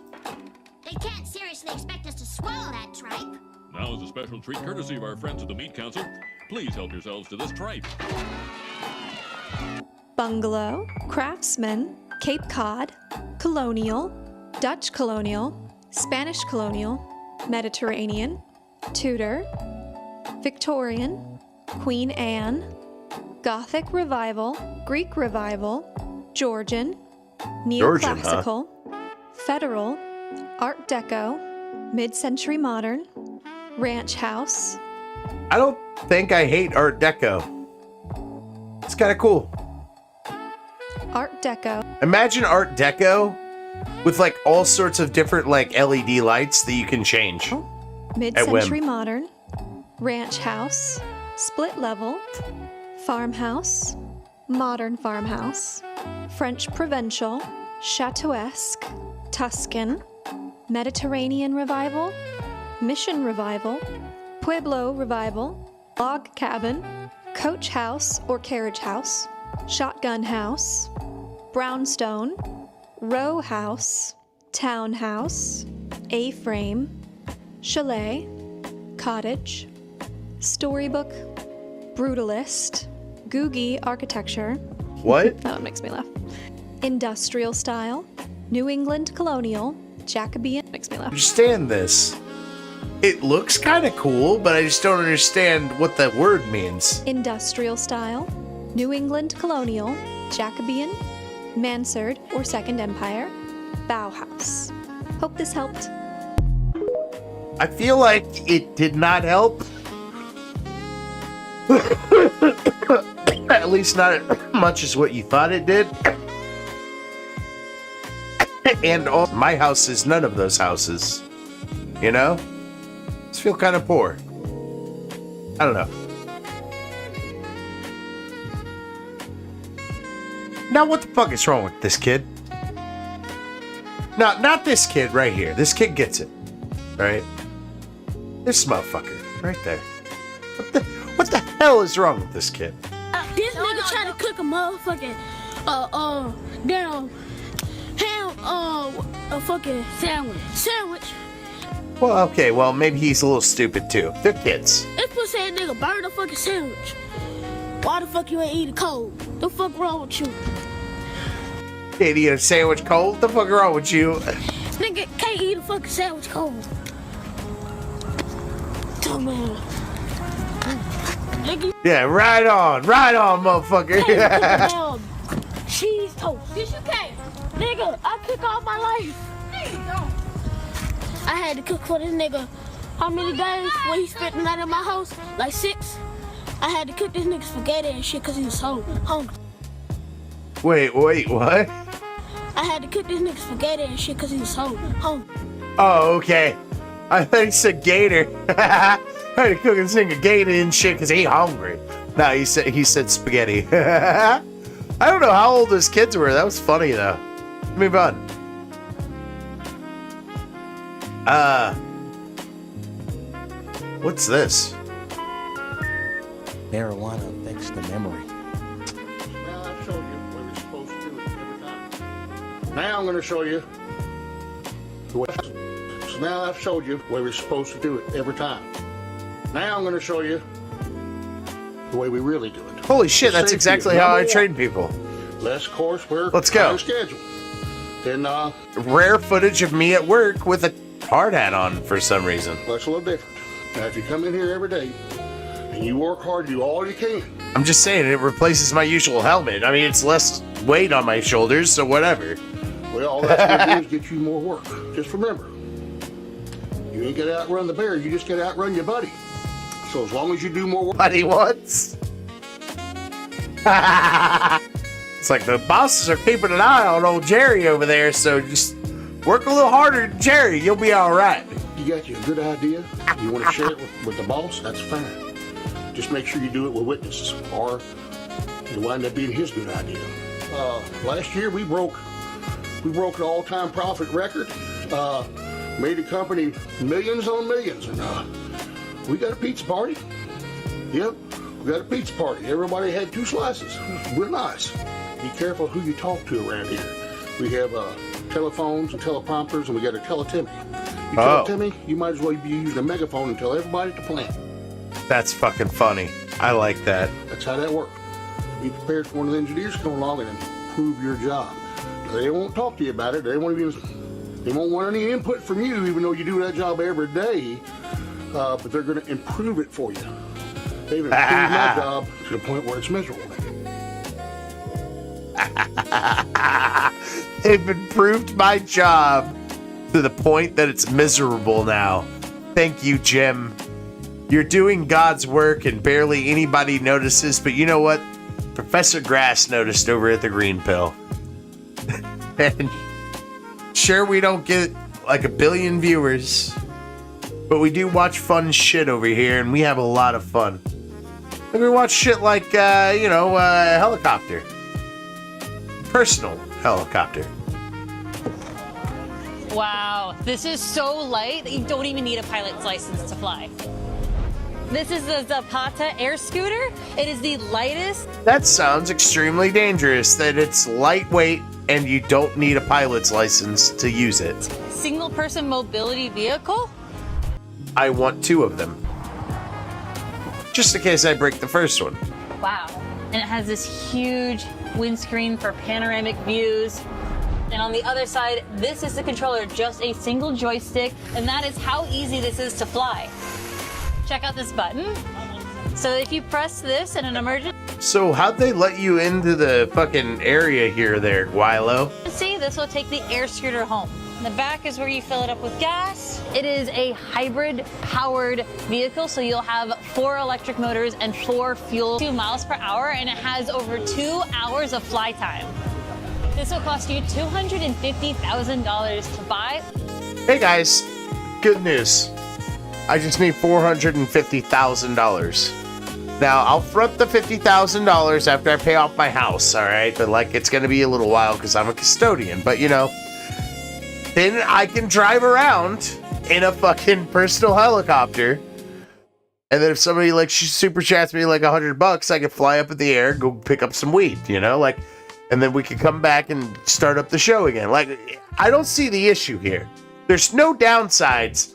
They can't seriously expect us to swallow that tripe. Now, as a special treat courtesy of our friends at the Meat Council, please help yourselves to this tripe. Bungalow, Craftsman, Cape Cod, Colonial, Dutch Colonial, Spanish Colonial, Mediterranean, Tudor, Victorian, Queen Anne, Gothic Revival, Greek Revival, Georgian, Neoclassical, Federal, Art Deco, Mid-Century Modern, Ranch House. I don't think I hate Art Deco. It's kind of cool. Art Deco. Imagine Art Deco with like all sorts of different like LED lights that you can change. Mid-Century Modern, Ranch House, Split Level, Farmhouse, Modern Farmhouse, French Provincial, Chateauesque, Tuscan, Mediterranean Revival, Mission Revival, Pueblo Revival, Log Cabin, Coach House or Carriage House, Shotgun House, Brownstone, Row House, Townhouse, A-Frame, Chalet, Cottage, Storybook, Brutalist, Googie Architecture. What? That makes me laugh. Industrial Style, New England Colonial, Jacobean. Makes me laugh. Understand this. It looks kind of cool, but I just don't understand what that word means. Industrial Style, New England Colonial, Jacobean, Mansard or Second Empire, Bauhaus. Hope this helped. I feel like it did not help. At least not as much as what you thought it did. And my house is none of those houses. You know? Just feel kind of poor. I don't know. Now what the fuck is wrong with this kid? No, not this kid right here. This kid gets it. Right? This motherfucker. Right there. What the hell is wrong with this kid? This nigga trying to cook a motherfucking damn ham a fucking sandwich. Well, okay, well maybe he's a little stupid too. They're kids. This pussy ass nigga burn the fucking sandwich. Why the fuck you ain't eat it cold? The fuck wrong with you? Can't eat a sandwich cold? The fuck wrong with you? Nigga can't eat a fucking sandwich cold. Come on. Nigga. Yeah, right on, motherfucker. Cheese toast. Yes, you can. Nigga, I cook all my life. I had to cook for this nigga. How many days when he spent the night at my house? Like 6. I had to cook this nigga spaghetti and shit because he was so hungry. Wait, what? I had to cook this nigga spaghetti and shit because he was so hungry. Oh, okay. I thought he said gator. I had to cook this nigga gator and shit because he hungry. No, he said spaghetti. I don't know how old his kids were. That was funny though. Move on. What's this? Marijuana affects the memory. Now I've showed you where we're supposed to do it every time. Now I'm going to show you the way. So now I've showed you where we're supposed to do it every time. Now I'm going to show you the way we really do it. Holy shit, that's exactly how I train people. Less coursework. Let's go. Schedule. Then rare footage of me at work with a hard hat on for some reason. That's a little different. Now if you come in here every day and you work hard, do all you can. I'm just saying, it replaces my usual helmet. I mean, it's less weight on my shoulders, so whatever. Well, all that's going to do is get you more work. Just remember, you ain't got to outrun the bear, you just got to outrun your buddy. So as long as you do more work... Buddy wants? It's like the bosses are keeping an eye on old Jerry over there, so just work a little harder than Jerry, you'll be all right. You got you a good idea, you want to share it with the boss, that's fine. Just make sure you do it with witnesses, or it'll wind up being his good idea. Last year we broke an all-time profit record, made the company millions on millions, and we got a pizza party. Yep, we got a pizza party. Everybody had 2 slices. Real nice. Be careful who you talk to around here. We have telephones and teleprompters, and we got a tele-Timmy. You tell Timmy, you might as well be using a megaphone and tell everybody at the plant. That's fucking funny. I like that. That's how that works. Be prepared for one of the engineers to come along and improve your job. They won't talk to you about it. They won't want any input from you, even though you do that job every day. But they're going to improve it for you. They've improved my job to the point where it's miserable. They've improved my job to the point that it's miserable now. Thank you, Jim. You're doing God's work and barely anybody notices, but you know what? Professor Grass noticed over at the Green Pill. And sure, we don't get like 1 billion viewers, but we do watch fun shit over here, and we have a lot of fun. And we watch shit like, helicopter. Personal helicopter. Wow, this is so light that you don't even need a pilot's license to fly. This is the Zapata air scooter. It is the lightest. That sounds extremely dangerous, that it's lightweight and you don't need a pilot's license to use it. Single person mobility vehicle? I want 2 of them. Just in case I break the first one. Wow. And it has this huge windscreen for panoramic views. And on the other side, this is the controller, just a single joystick, and that is how easy this is to fly. Check out this button. So if you press this in an emergency... So how'd they let you into the fucking area here there, Guilo? See, this will take the air scooter home. The back is where you fill it up with gas. It is a hybrid powered vehicle, so you'll have 4 electric motors and 4 fuel, 2 miles per hour, and it has over 2 hours of fly time. This will cost you $250,000 to buy. Hey guys, good news. I just need $450,000. Now, I'll front the $50,000 after I pay off my house, alright? But, like, it's gonna be a little while because I'm a custodian. But, you know, then I can drive around in a fucking personal helicopter. And then if somebody, like, super chats me, like, $100, I can fly up in the air, go pick up some weed, you know? Like, and then we can come back and start up the show again. Like, I don't see the issue here. There's no downsides.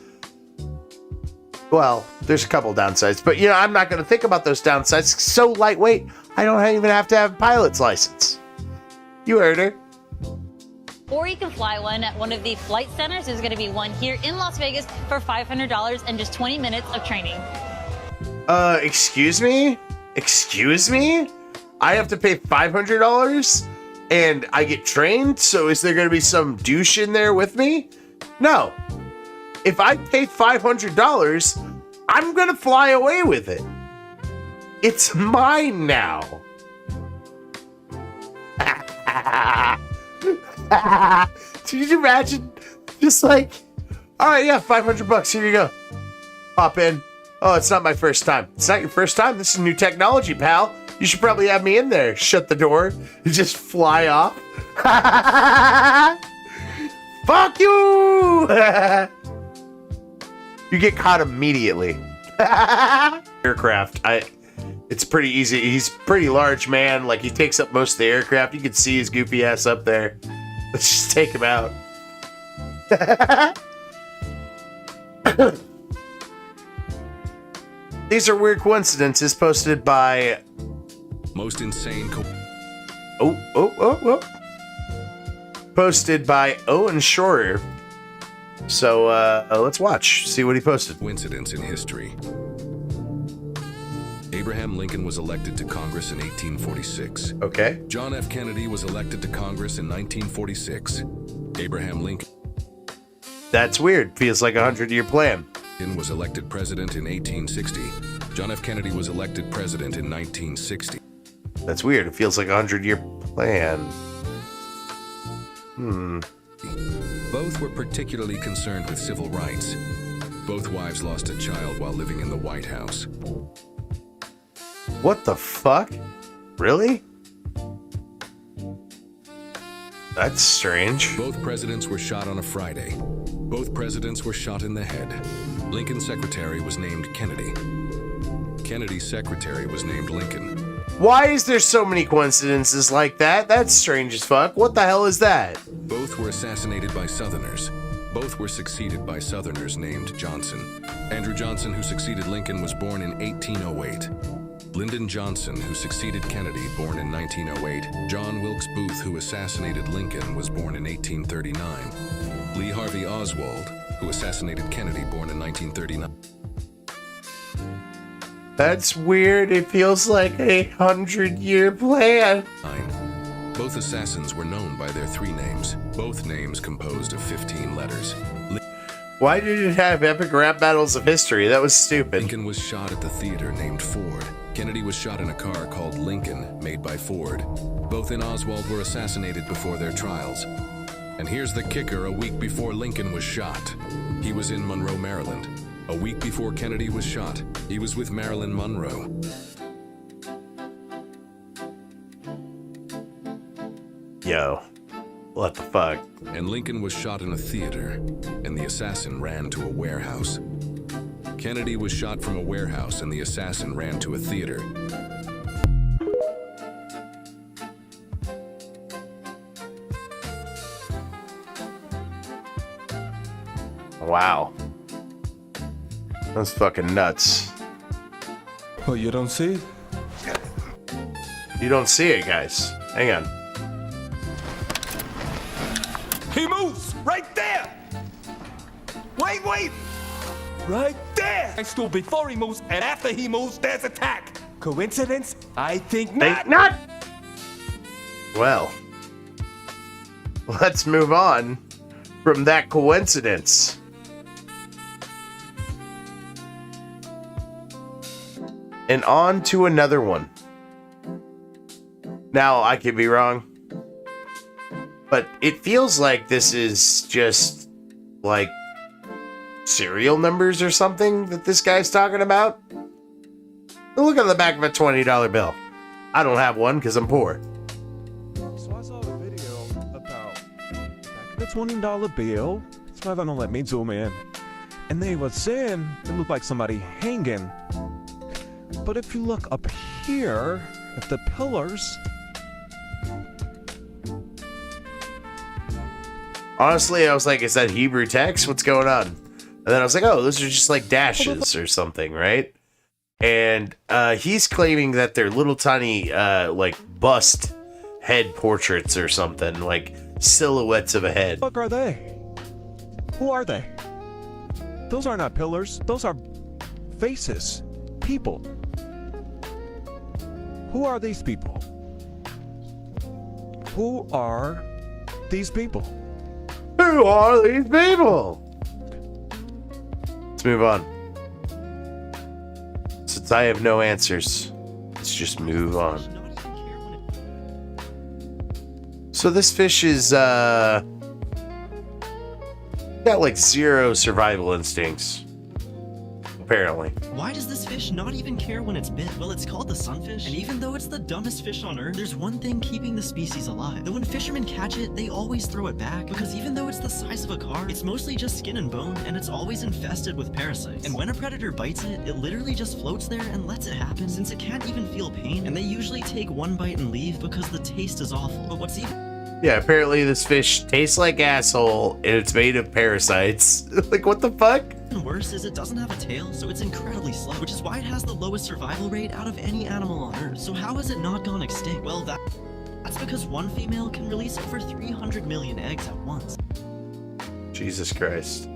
Well, there's a couple downsides, but you know, I'm not going to think about those downsides. So lightweight, I don't even have to have a pilot's license. You heard her. Or you can fly one at one of the flight centers. There's going to be one here in Las Vegas for $500 and just 20 minutes of training. Excuse me? Excuse me? I have to pay $500 and I get trained? So is there going to be some douche in there with me? No. If I pay $500, I'm going to fly away with it. It's mine now. Did you imagine? Just like, all right, yeah, $500. Here you go. Pop in. Oh, it's not my first time. It's not your first time. This is new technology, pal. You should probably have me in there. Shut the door. You just fly off. Fuck you! You get caught immediately. Aircraft. It's pretty easy. He's a pretty large man. Like, he takes up most of the aircraft. You can see his goofy ass up there. Let's just take him out. These are weird coincidences posted by... Most insane... Posted by Owen Shorter. So, let's watch. See what he posted. Coincidence in history. Abraham Lincoln was elected to Congress in 1846. Okay. John F. Kennedy was elected to Congress in 1946. Abraham Lincoln... That's weird. Feels like a 100-year plan. Was elected president in 1860. John F. Kennedy was elected president in 1960. That's weird. It feels like a 100-year plan. Both were particularly concerned with civil rights. Both wives lost a child while living in the White House. What the fuck? Really? That's strange. Both presidents were shot on a Friday. Both presidents were shot in the head. Lincoln's secretary was named Kennedy. Kennedy's secretary was named Lincoln. Why is there so many coincidences like that? That's strange as fuck. What the hell is that? Both were assassinated by Southerners. Both were succeeded by Southerners named Johnson. Andrew Johnson, who succeeded Lincoln, was born in 1808. Lyndon Johnson, who succeeded Kennedy, born in 1908. John Wilkes Booth, who assassinated Lincoln, was born in 1839. Lee Harvey Oswald, who assassinated Kennedy, born in 1939. That's weird. It feels like a 100-year plan. Both assassins were known by their three names, both names composed of 15 letters. Why did it have epic rap battles of history? That was stupid. Lincoln was shot at the theater named Ford. Kennedy was shot in a car called Lincoln, made by Ford. Both in Oswald were assassinated before their trials. And here's the kicker: a week before Lincoln was shot, he was in Monroe, Maryland. A week before Kennedy was shot, he was with Marilyn Monroe. Yo, what the fuck? And Lincoln was shot in a theater, and the assassin ran to a warehouse. Kennedy was shot from a warehouse, and the assassin ran to a theater. Wow. That's fucking nuts. Oh, you don't see it? You don't see it, guys. Hang on. He moves! Right there! Wait! Right there! Next to before he moves, and after he moves, there's attack. Coincidence? I think not. Well, let's move on from that coincidence. And on to another one. Now, I could be wrong. But it feels like this is just like serial numbers or something that this guy's talking about. Look on the back of a $20 bill. I don't have one because I'm poor. So I saw a video about back of the $20 bill. So I don't let me zoom in. And they were saying it looked like somebody hanging. But if you look up here at the pillars. Honestly, I was like, is that Hebrew text? What's going on? And then I was like, oh, those are just like dashes or something, right? And he's claiming that they're little tiny, like bust head portraits or something, like silhouettes of a head. What are they? Who are they? Those are not pillars. Those are faces. People. Who are these people? Who are these people? Who are these people? Let's move on. Since I have no answers, let's just move on. So this fish is, got like 0 survival instincts. Apparently. Why does this fish not even care when it's bit? Well, it's called the sunfish, and even though it's the dumbest fish on Earth, there's one thing keeping the species alive. That when fishermen catch it, they always throw it back, because even though it's the size of a car, it's mostly just skin and bone, and it's always infested with parasites. And when a predator bites it, it literally just floats there and lets it happen, since it can't even feel pain, and they usually take one bite and leave because the taste is awful. But what's even... Yeah, apparently this fish tastes like asshole, and it's made of parasites. Like, what the fuck? worse is it doesn't have a tail, so it's incredibly slow, which is why it has the lowest survival rate out of any animal on Earth. So how has it not gone extinct? Well, that's because one female can release over 300 million eggs at once. Jesus Christ.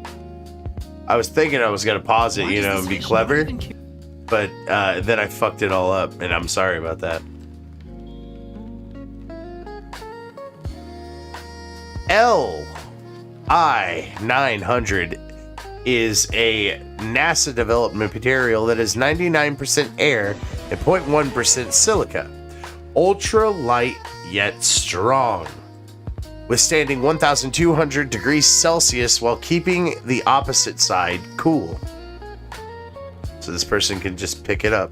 I was thinking I was going to pause it, you know, and be clever, but then I fucked it all up, and I'm sorry about that. LI-900 is a NASA development material that is 99% air and 0.1% silica. Ultra light yet strong, withstanding 1,200 degrees Celsius while keeping the opposite side cool. So this person can just pick it up.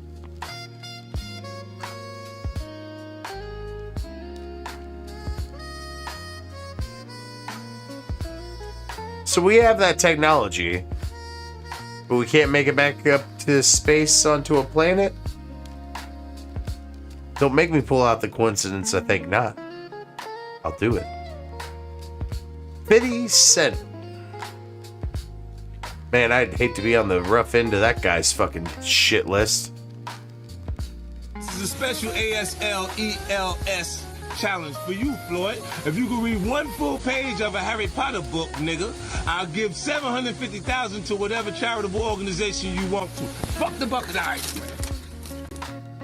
So we have that technology, but we can't make it back up to space onto a planet? Don't make me pull out the coincidence, I think not. I'll do it. 50 Cent. Man, I'd hate to be on the rough end of that guy's fucking shit list. This is a special ASLELS challenge for you, Floyd. If you can read one full page of a Harry Potter book, nigga, I'll give $750,000 to whatever charitable organization you want to. Fuck the bucket, all right.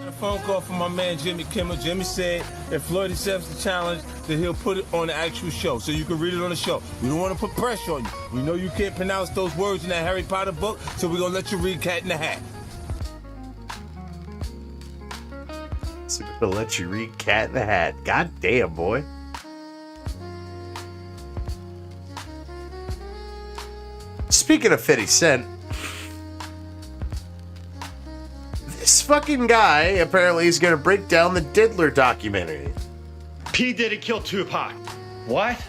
A phone call from my man Jimmy Kimmel. Jimmy said if Floyd accepts the challenge, then he'll put it on the actual show, so you can read it on the show. We don't want to put pressure on you. We know you can't pronounce those words in that Harry Potter book, so we're gonna let you read Cat in the Hat. So we're gonna let you read Cat in the Hat. God damn, boy. Speaking of 50 Cent, this fucking guy apparently is gonna break down the Diddler documentary. P. Diddy killed Tupac. What?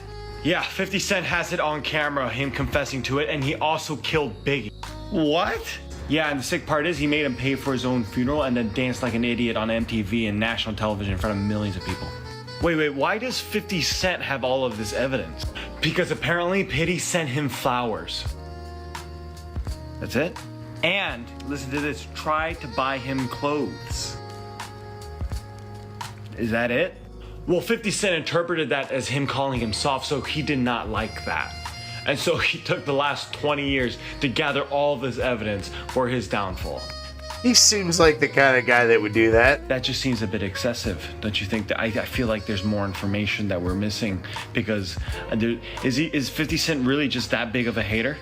Yeah, 50 Cent has it on camera, him confessing to it, and he also killed Biggie. What? Yeah, and the sick part is he made him pay for his own funeral and then danced like an idiot on MTV and national television in front of millions of people. Wait, why does 50 Cent have all of this evidence? Because apparently Pity sent him flowers. That's it? And, listen to this, tried to buy him clothes. Is that it? Well, 50 Cent interpreted that as him calling him soft, so he did not like that. And so he took the last 20 years to gather all this evidence for his downfall. He seems like the kind of guy that would do that. That just seems a bit excessive, don't you think? I feel like there's more information that we're missing, because is 50 Cent really just that big of a hater?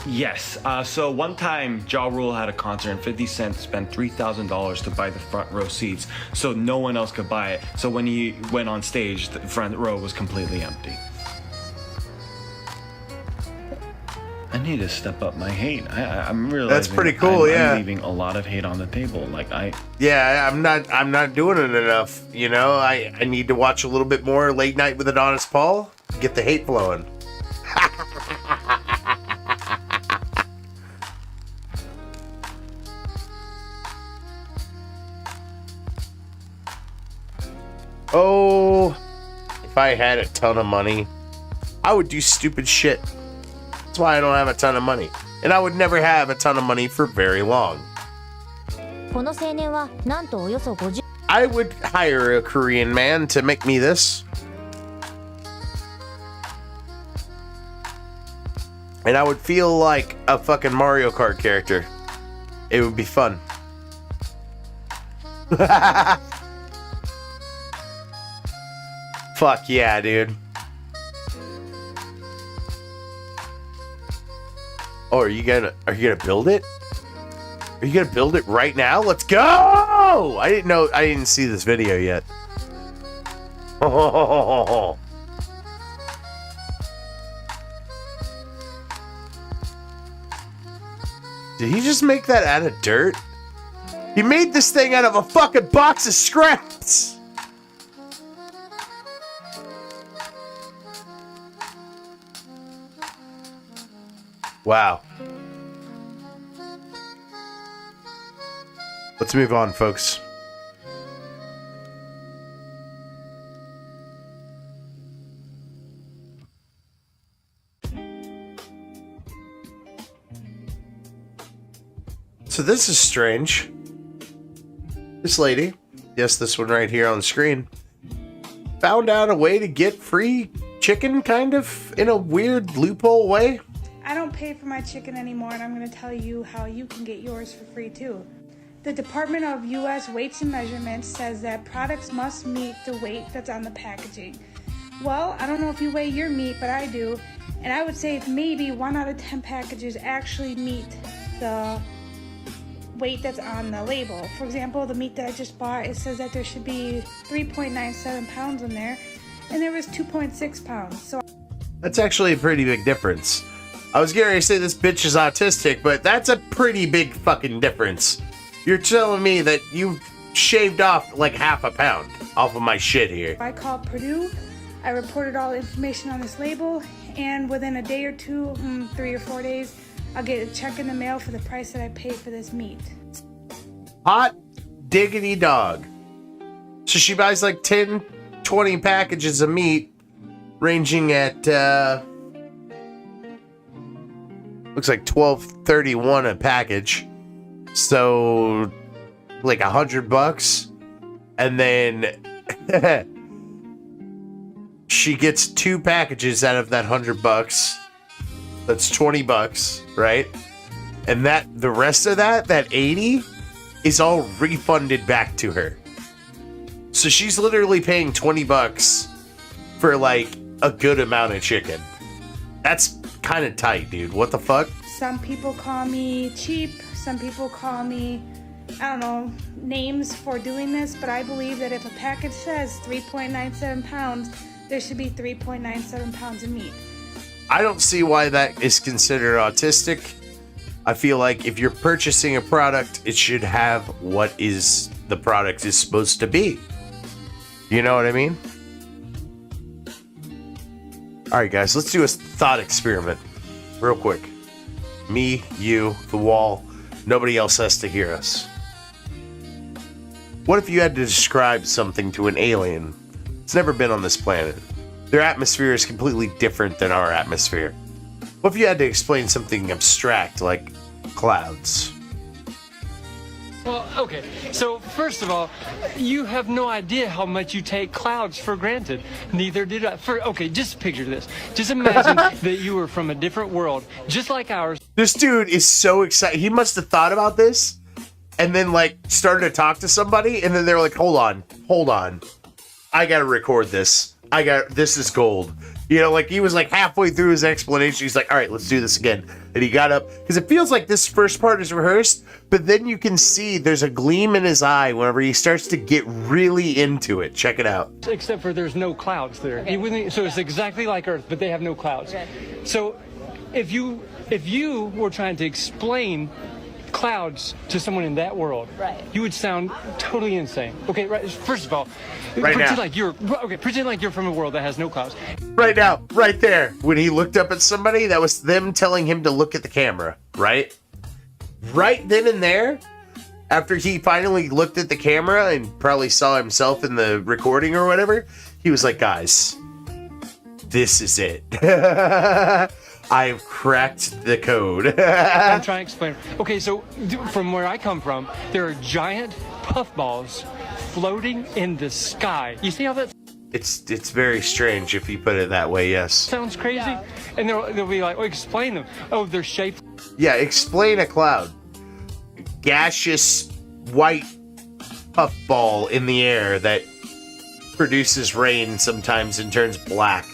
Yes. So one time, Ja Rule had a concert and 50 Cent spent $3,000 to buy the front row seats so no one else could buy it. So when he went on stage, the front row was completely empty. I need to step up my hate. I'm realizing That's pretty cool, yeah. I'm leaving a lot of hate on the table. Yeah, I'm not doing it enough. You know, I need to watch a little bit more Late Night with Adonis Paul. Get the hate flowing. Oh, if I had a ton of money, I would do stupid shit. That's why I don't have a ton of money. And I would never have a ton of money for very long. I would hire a Korean man to make me this. And I would feel like a fucking Mario Kart character. It would be fun. Fuck yeah, dude. Oh, are you gonna build it? Are you gonna build it right now? Let's go! I didn't see this video yet. Did he just make that out of dirt? He made this thing out of a fucking box of scraps! Wow. Let's move on, folks. So this is strange. This lady, yes, this one right here on the screen, found out a way to get free chicken, kind of, in a weird loophole way. I don't pay for my chicken anymore, and I'm going to tell you how you can get yours for free too. The Department of U.S. Weights and Measurements says that products must meet the weight that's on the packaging. Well, I don't know if you weigh your meat, but I do, and I would say maybe 1 out of 10 packages actually meet the weight that's on the label. For example, the meat that I just bought, it says that there should be 3.97 pounds in there, and there was 2.6 pounds. So that's actually a pretty big difference. I was getting ready to say this bitch is autistic, but that's a pretty big fucking difference. You're telling me that you shaved off like half a pound off of my shit here. I called Purdue, I reported all the information on this label, and within a day or two, 3 or 4 days, I'll get a check in the mail for the price that I paid for this meat. Hot diggity dog. So she buys like 10, 20 packages of meat, ranging at, looks like $12.31 a package. So, like $100. And then she gets 2 packages out of that $100. That's $20, right? And that the rest of that 80, is all refunded back to her. So she's literally paying $20 for like a good amount of chicken. That's kind of tight, dude. What the fuck? Some people call me cheap. Some people call me, I don't know, names for doing this, but I believe that if a package says 3.97 pounds, there should be 3.97 pounds of meat. I don't see why that is considered autistic. I feel like if you're purchasing a product, it should have what is the product is supposed to be. You know what I mean? All right, guys, let's do a thought experiment real quick. Me, you, the wall, nobody else has to hear us. What if you had to describe something to an alien that's never been on this planet? Their atmosphere is completely different than our atmosphere. What if you had to explain something abstract like clouds? Well, okay, so first of all, you have no idea how much you take clouds for granted. Neither did I. Okay, just picture this. Just imagine that you were from a different world, just like ours. This dude is so excited. He must have thought about this and then like started to talk to somebody, and then they're like, hold on. I gotta record this. This is gold. You know, like he was like halfway through his explanation. He's like, all right, let's do this again. And he got up because it feels like this first part is rehearsed, but then you can see there's a gleam in his eye whenever he starts to get really into it. Check it out. Except for there's no clouds there. So it's exactly like Earth, but they have no clouds. So if you were trying to explain clouds to someone in that world, right, you would sound totally insane. Okay, right. First of all, Right pretend now. like you're from a world that has no clouds. Right now, right there, when he looked up at somebody, that was them telling him to look at the camera, right? Right then and there, after he finally looked at the camera and probably saw himself in the recording or whatever, he was like, guys, this is it. I've cracked the code. I'm trying to explain. Okay, so from where I come from, there are giant puffballs floating in the sky. You see how that It's very strange if you put it that way, yes. sounds crazy? Yeah. And they'll be like, oh, explain them. Oh, they're shaped. Yeah, explain a cloud. Gaseous white puffball in the air that produces rain sometimes and turns black.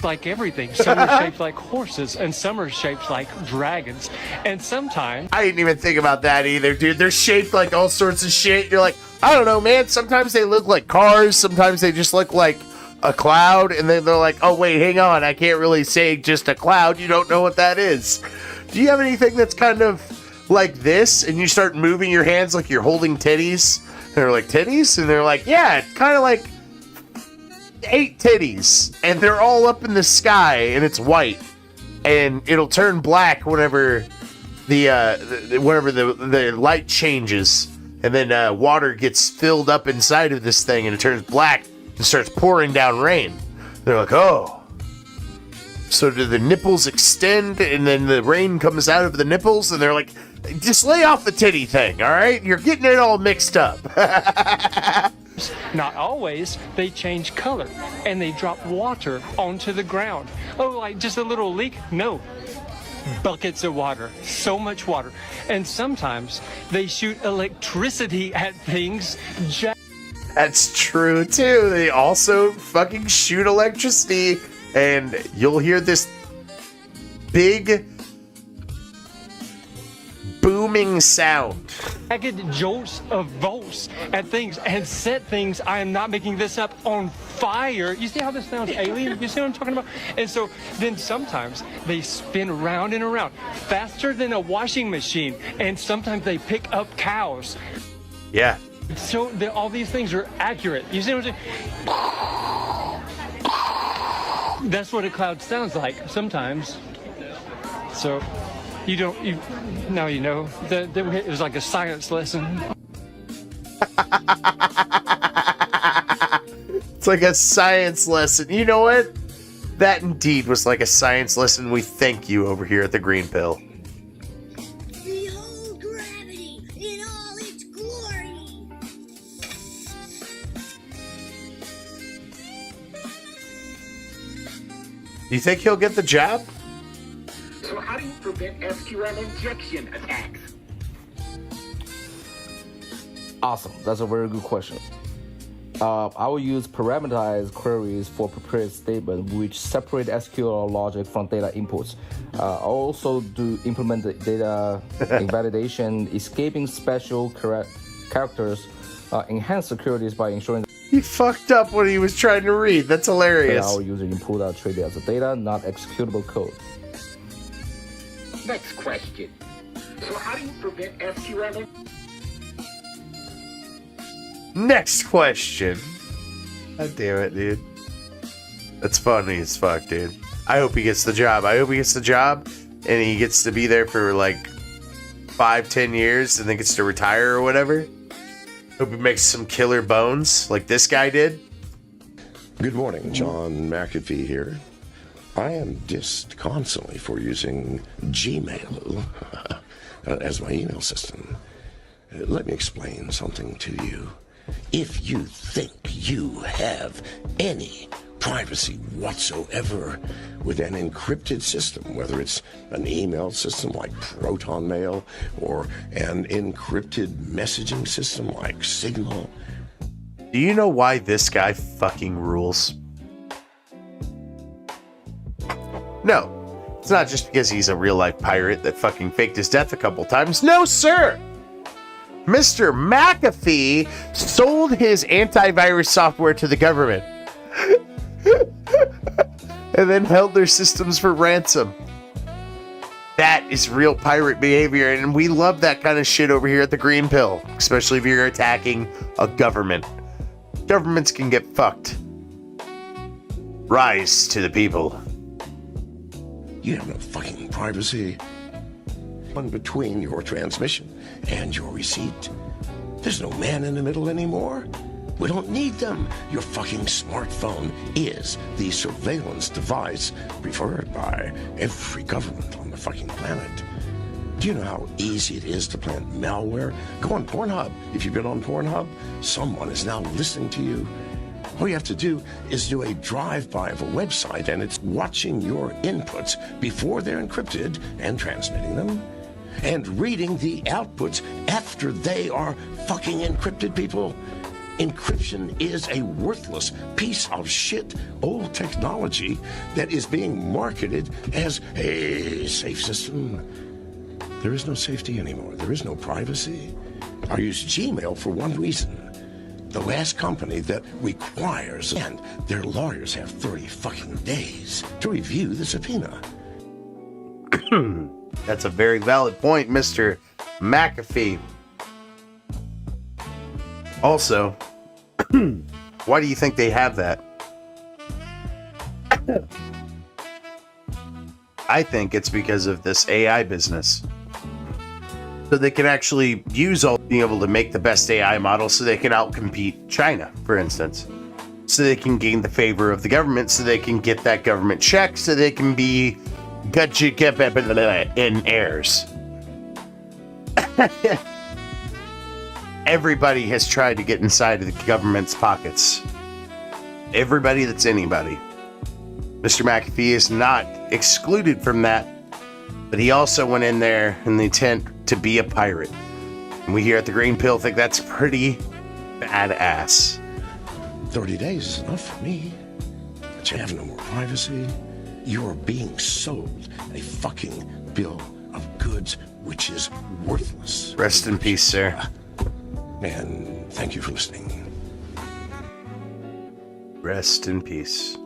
Like everything. Some are shaped like horses, and some are shaped like dragons. And sometimes I didn't even think about that either, dude. They're shaped like all sorts of shit. You're like, I don't know, man. Sometimes they look like cars. Sometimes they just look like a cloud. And then they're like, oh, wait, hang on. I can't really say just a cloud. You don't know what that is. Do you have anything that's kind of like this? And you start moving your hands like you're holding titties. And they're like, titties? And they're like, yeah, it's kind of like 8 titties, and they're all up in the sky, and it's white, and it'll turn black whenever the light changes, and then water gets filled up inside of this thing, and it turns black and starts pouring down rain. They're like, oh, so do the nipples extend, and then the rain comes out of the nipples, and they're like, just lay off the titty thing, all right? You're getting it all mixed up. not always, they change color and they drop water onto the ground. Oh, like just a little leak? No. Buckets of water, so much water. And sometimes they shoot electricity at things. That's true too. They also fucking shoot electricity, and you'll hear this big booming sound. Jagged jolts of volts at things and set things, I am not making this up, on fire. You see how this sounds alien? You see what I'm talking about? And so then sometimes they spin around and around faster than a washing machine, and sometimes they pick up cows. Yeah. So all these things are accurate. You see what I'm saying? That's what a cloud sounds like sometimes. So now you know that it was like a science lesson. It's like a science lesson. You know what? That indeed was like a science lesson. We thank you over here at the Green Pill. Behold gravity in all its glory. Do you think he'll get the job? So how do you prevent SQL injection attacks? Awesome. That's a very good question. I will use parameterized queries for prepared statement, which separate SQL logic from data inputs. I also do implement the data invalidation, escaping special characters, enhance securities by ensuring he fucked up what he was trying to read. That's hilarious. Our user input are treated as a data, not executable code. Next question. So how do you prevent SQL? Next question. God damn it, dude. That's funny as fuck, dude. I hope he gets the job. I hope he gets the job and he gets to be there for like 5-10 years and then gets to retire or whatever. Hope he makes some killer bones like this guy did. Good morning, John McAfee here. I am disconsolately for using Gmail as my email system. Let me explain something to you. If you think you have any privacy whatsoever with an encrypted system, whether it's an email system like Proton Mail or an encrypted messaging system like Signal. Do you know why this guy fucking rules? No, it's not just because he's a real-life pirate that fucking faked his death a couple times. No, sir! Mr. McAfee sold his antivirus software to the government and then held their systems for ransom. That is real pirate behavior, and we love that kind of shit over here at the Green Pill, especially if you're attacking a government. Governments can get fucked. Rise to the people. You have no fucking privacy. One between your transmission and your receipt. There's no man in the middle anymore. We don't need them. Your fucking smartphone is the surveillance device preferred by every government on the fucking planet. Do you know how easy it is to plant malware? Go on Pornhub. If you've been on Pornhub, someone is now listening to you. All you have to do is do a drive-by of a website, and it's watching your inputs before they're encrypted and transmitting them, and reading the outputs after they are fucking encrypted, people. Encryption is a worthless piece of shit, old technology that is being marketed as a safe system. There is no safety anymore. There is no privacy. I use Gmail for one reason. The last company that requires, and their lawyers have 30 fucking days to review the subpoena. That's a very valid point, Mr. McAfee. Also, why do you think they have that? I think it's because of this AI business. So they can actually use all being able to make the best AI model so they can outcompete China, for instance. So they can gain the favor of the government, so they can get that government check, so they can be in heirs. Everybody has tried to get inside of the government's pockets. Everybody that's anybody. Mr. McAfee is not excluded from that, but he also went in there in the intent to be a pirate. And we here at the Green Pill think that's pretty badass. 30 days is enough for me. But you have no more privacy. You're being sold a fucking bill of goods which is worthless. Rest in peace, sir. And thank you for listening. Rest in peace.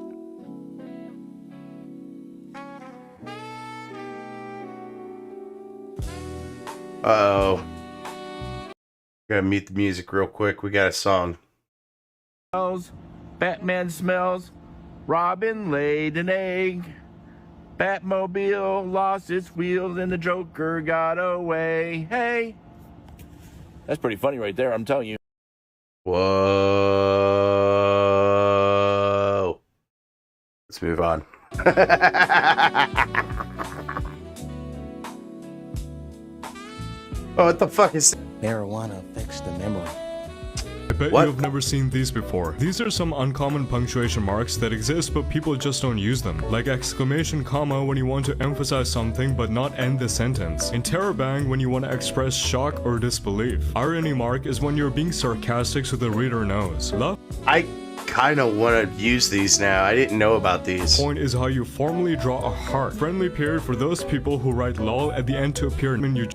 Uh-oh. Gotta mute the music real quick. We got a song. Batman smells. Robin laid an egg. Batmobile lost its wheels and the Joker got away. Hey! That's pretty funny right there, I'm telling you. Whoa. Let's move on. Oh, what the fuck is marijuana affects the memory? I bet you've never seen these before. These are some uncommon punctuation marks that exist, but people just don't use them. Like exclamation comma when you want to emphasize something but not end the sentence. Interrobang when you want to express shock or disbelief. Irony mark is when you're being sarcastic so the reader knows. I kind of want to use these now. I didn't know about these. Point is how you formally draw a heart. Friendly period for those people who write lol at the end to appear when you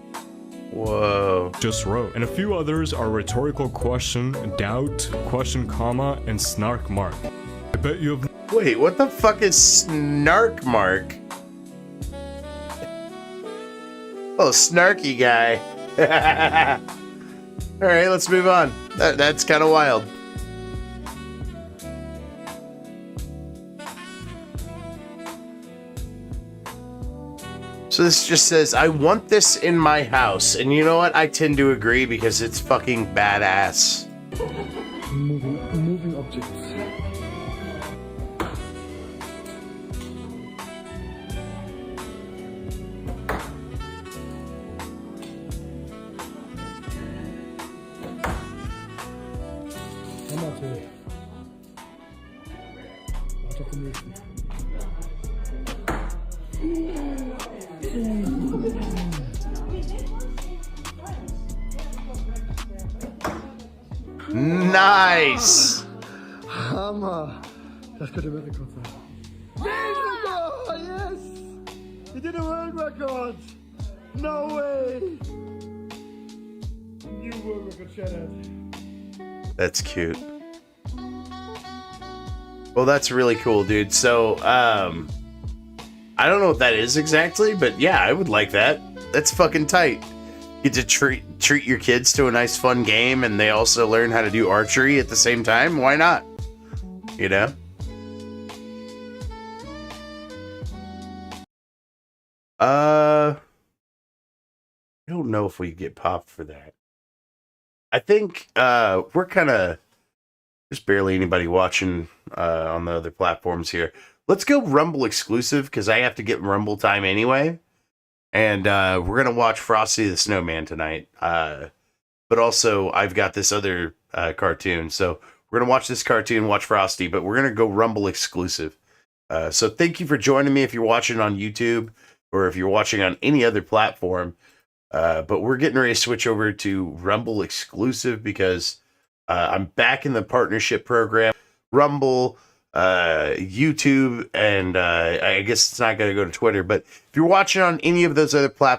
Whoa. just wrote. And a few others are rhetorical question, doubt, question comma, and snark mark. I bet you have... Wait, what the fuck is snark mark? Oh, snarky guy. Alright, let's move on. That's kind of wild. So this just says, I want this in my house. And you know what? I tend to agree because it's fucking badass. Moving objects. Come on, Terry. Watch out for me. Nice! Hammer! Das könnte ein Rekord sein. Yes! He did a world record! No way! New world record shattered. That's cute. Well, that's really cool, dude. So, I don't know what that is exactly, but yeah, I would like that. That's fucking tight. Get to treat your kids to a nice fun game, and they also learn how to do archery at the same time. Why not? You know? I don't know if we get popped for that. I think we're kind of there's barely anybody watching on the other platforms here. Let's go Rumble exclusive because I have to get Rumble time anyway. And we're going to watch Frosty the Snowman tonight. But also, I've got this other cartoon. So we're going to watch this cartoon, watch Frosty, but we're going to go Rumble exclusive. So thank you for joining me if you're watching on YouTube or if you're watching on any other platform. But we're getting ready to switch over to Rumble exclusive because I'm back in the partnership program. Rumble, YouTube, and I guess it's not going to go to Twitter. But if you're watching on any of those other platforms,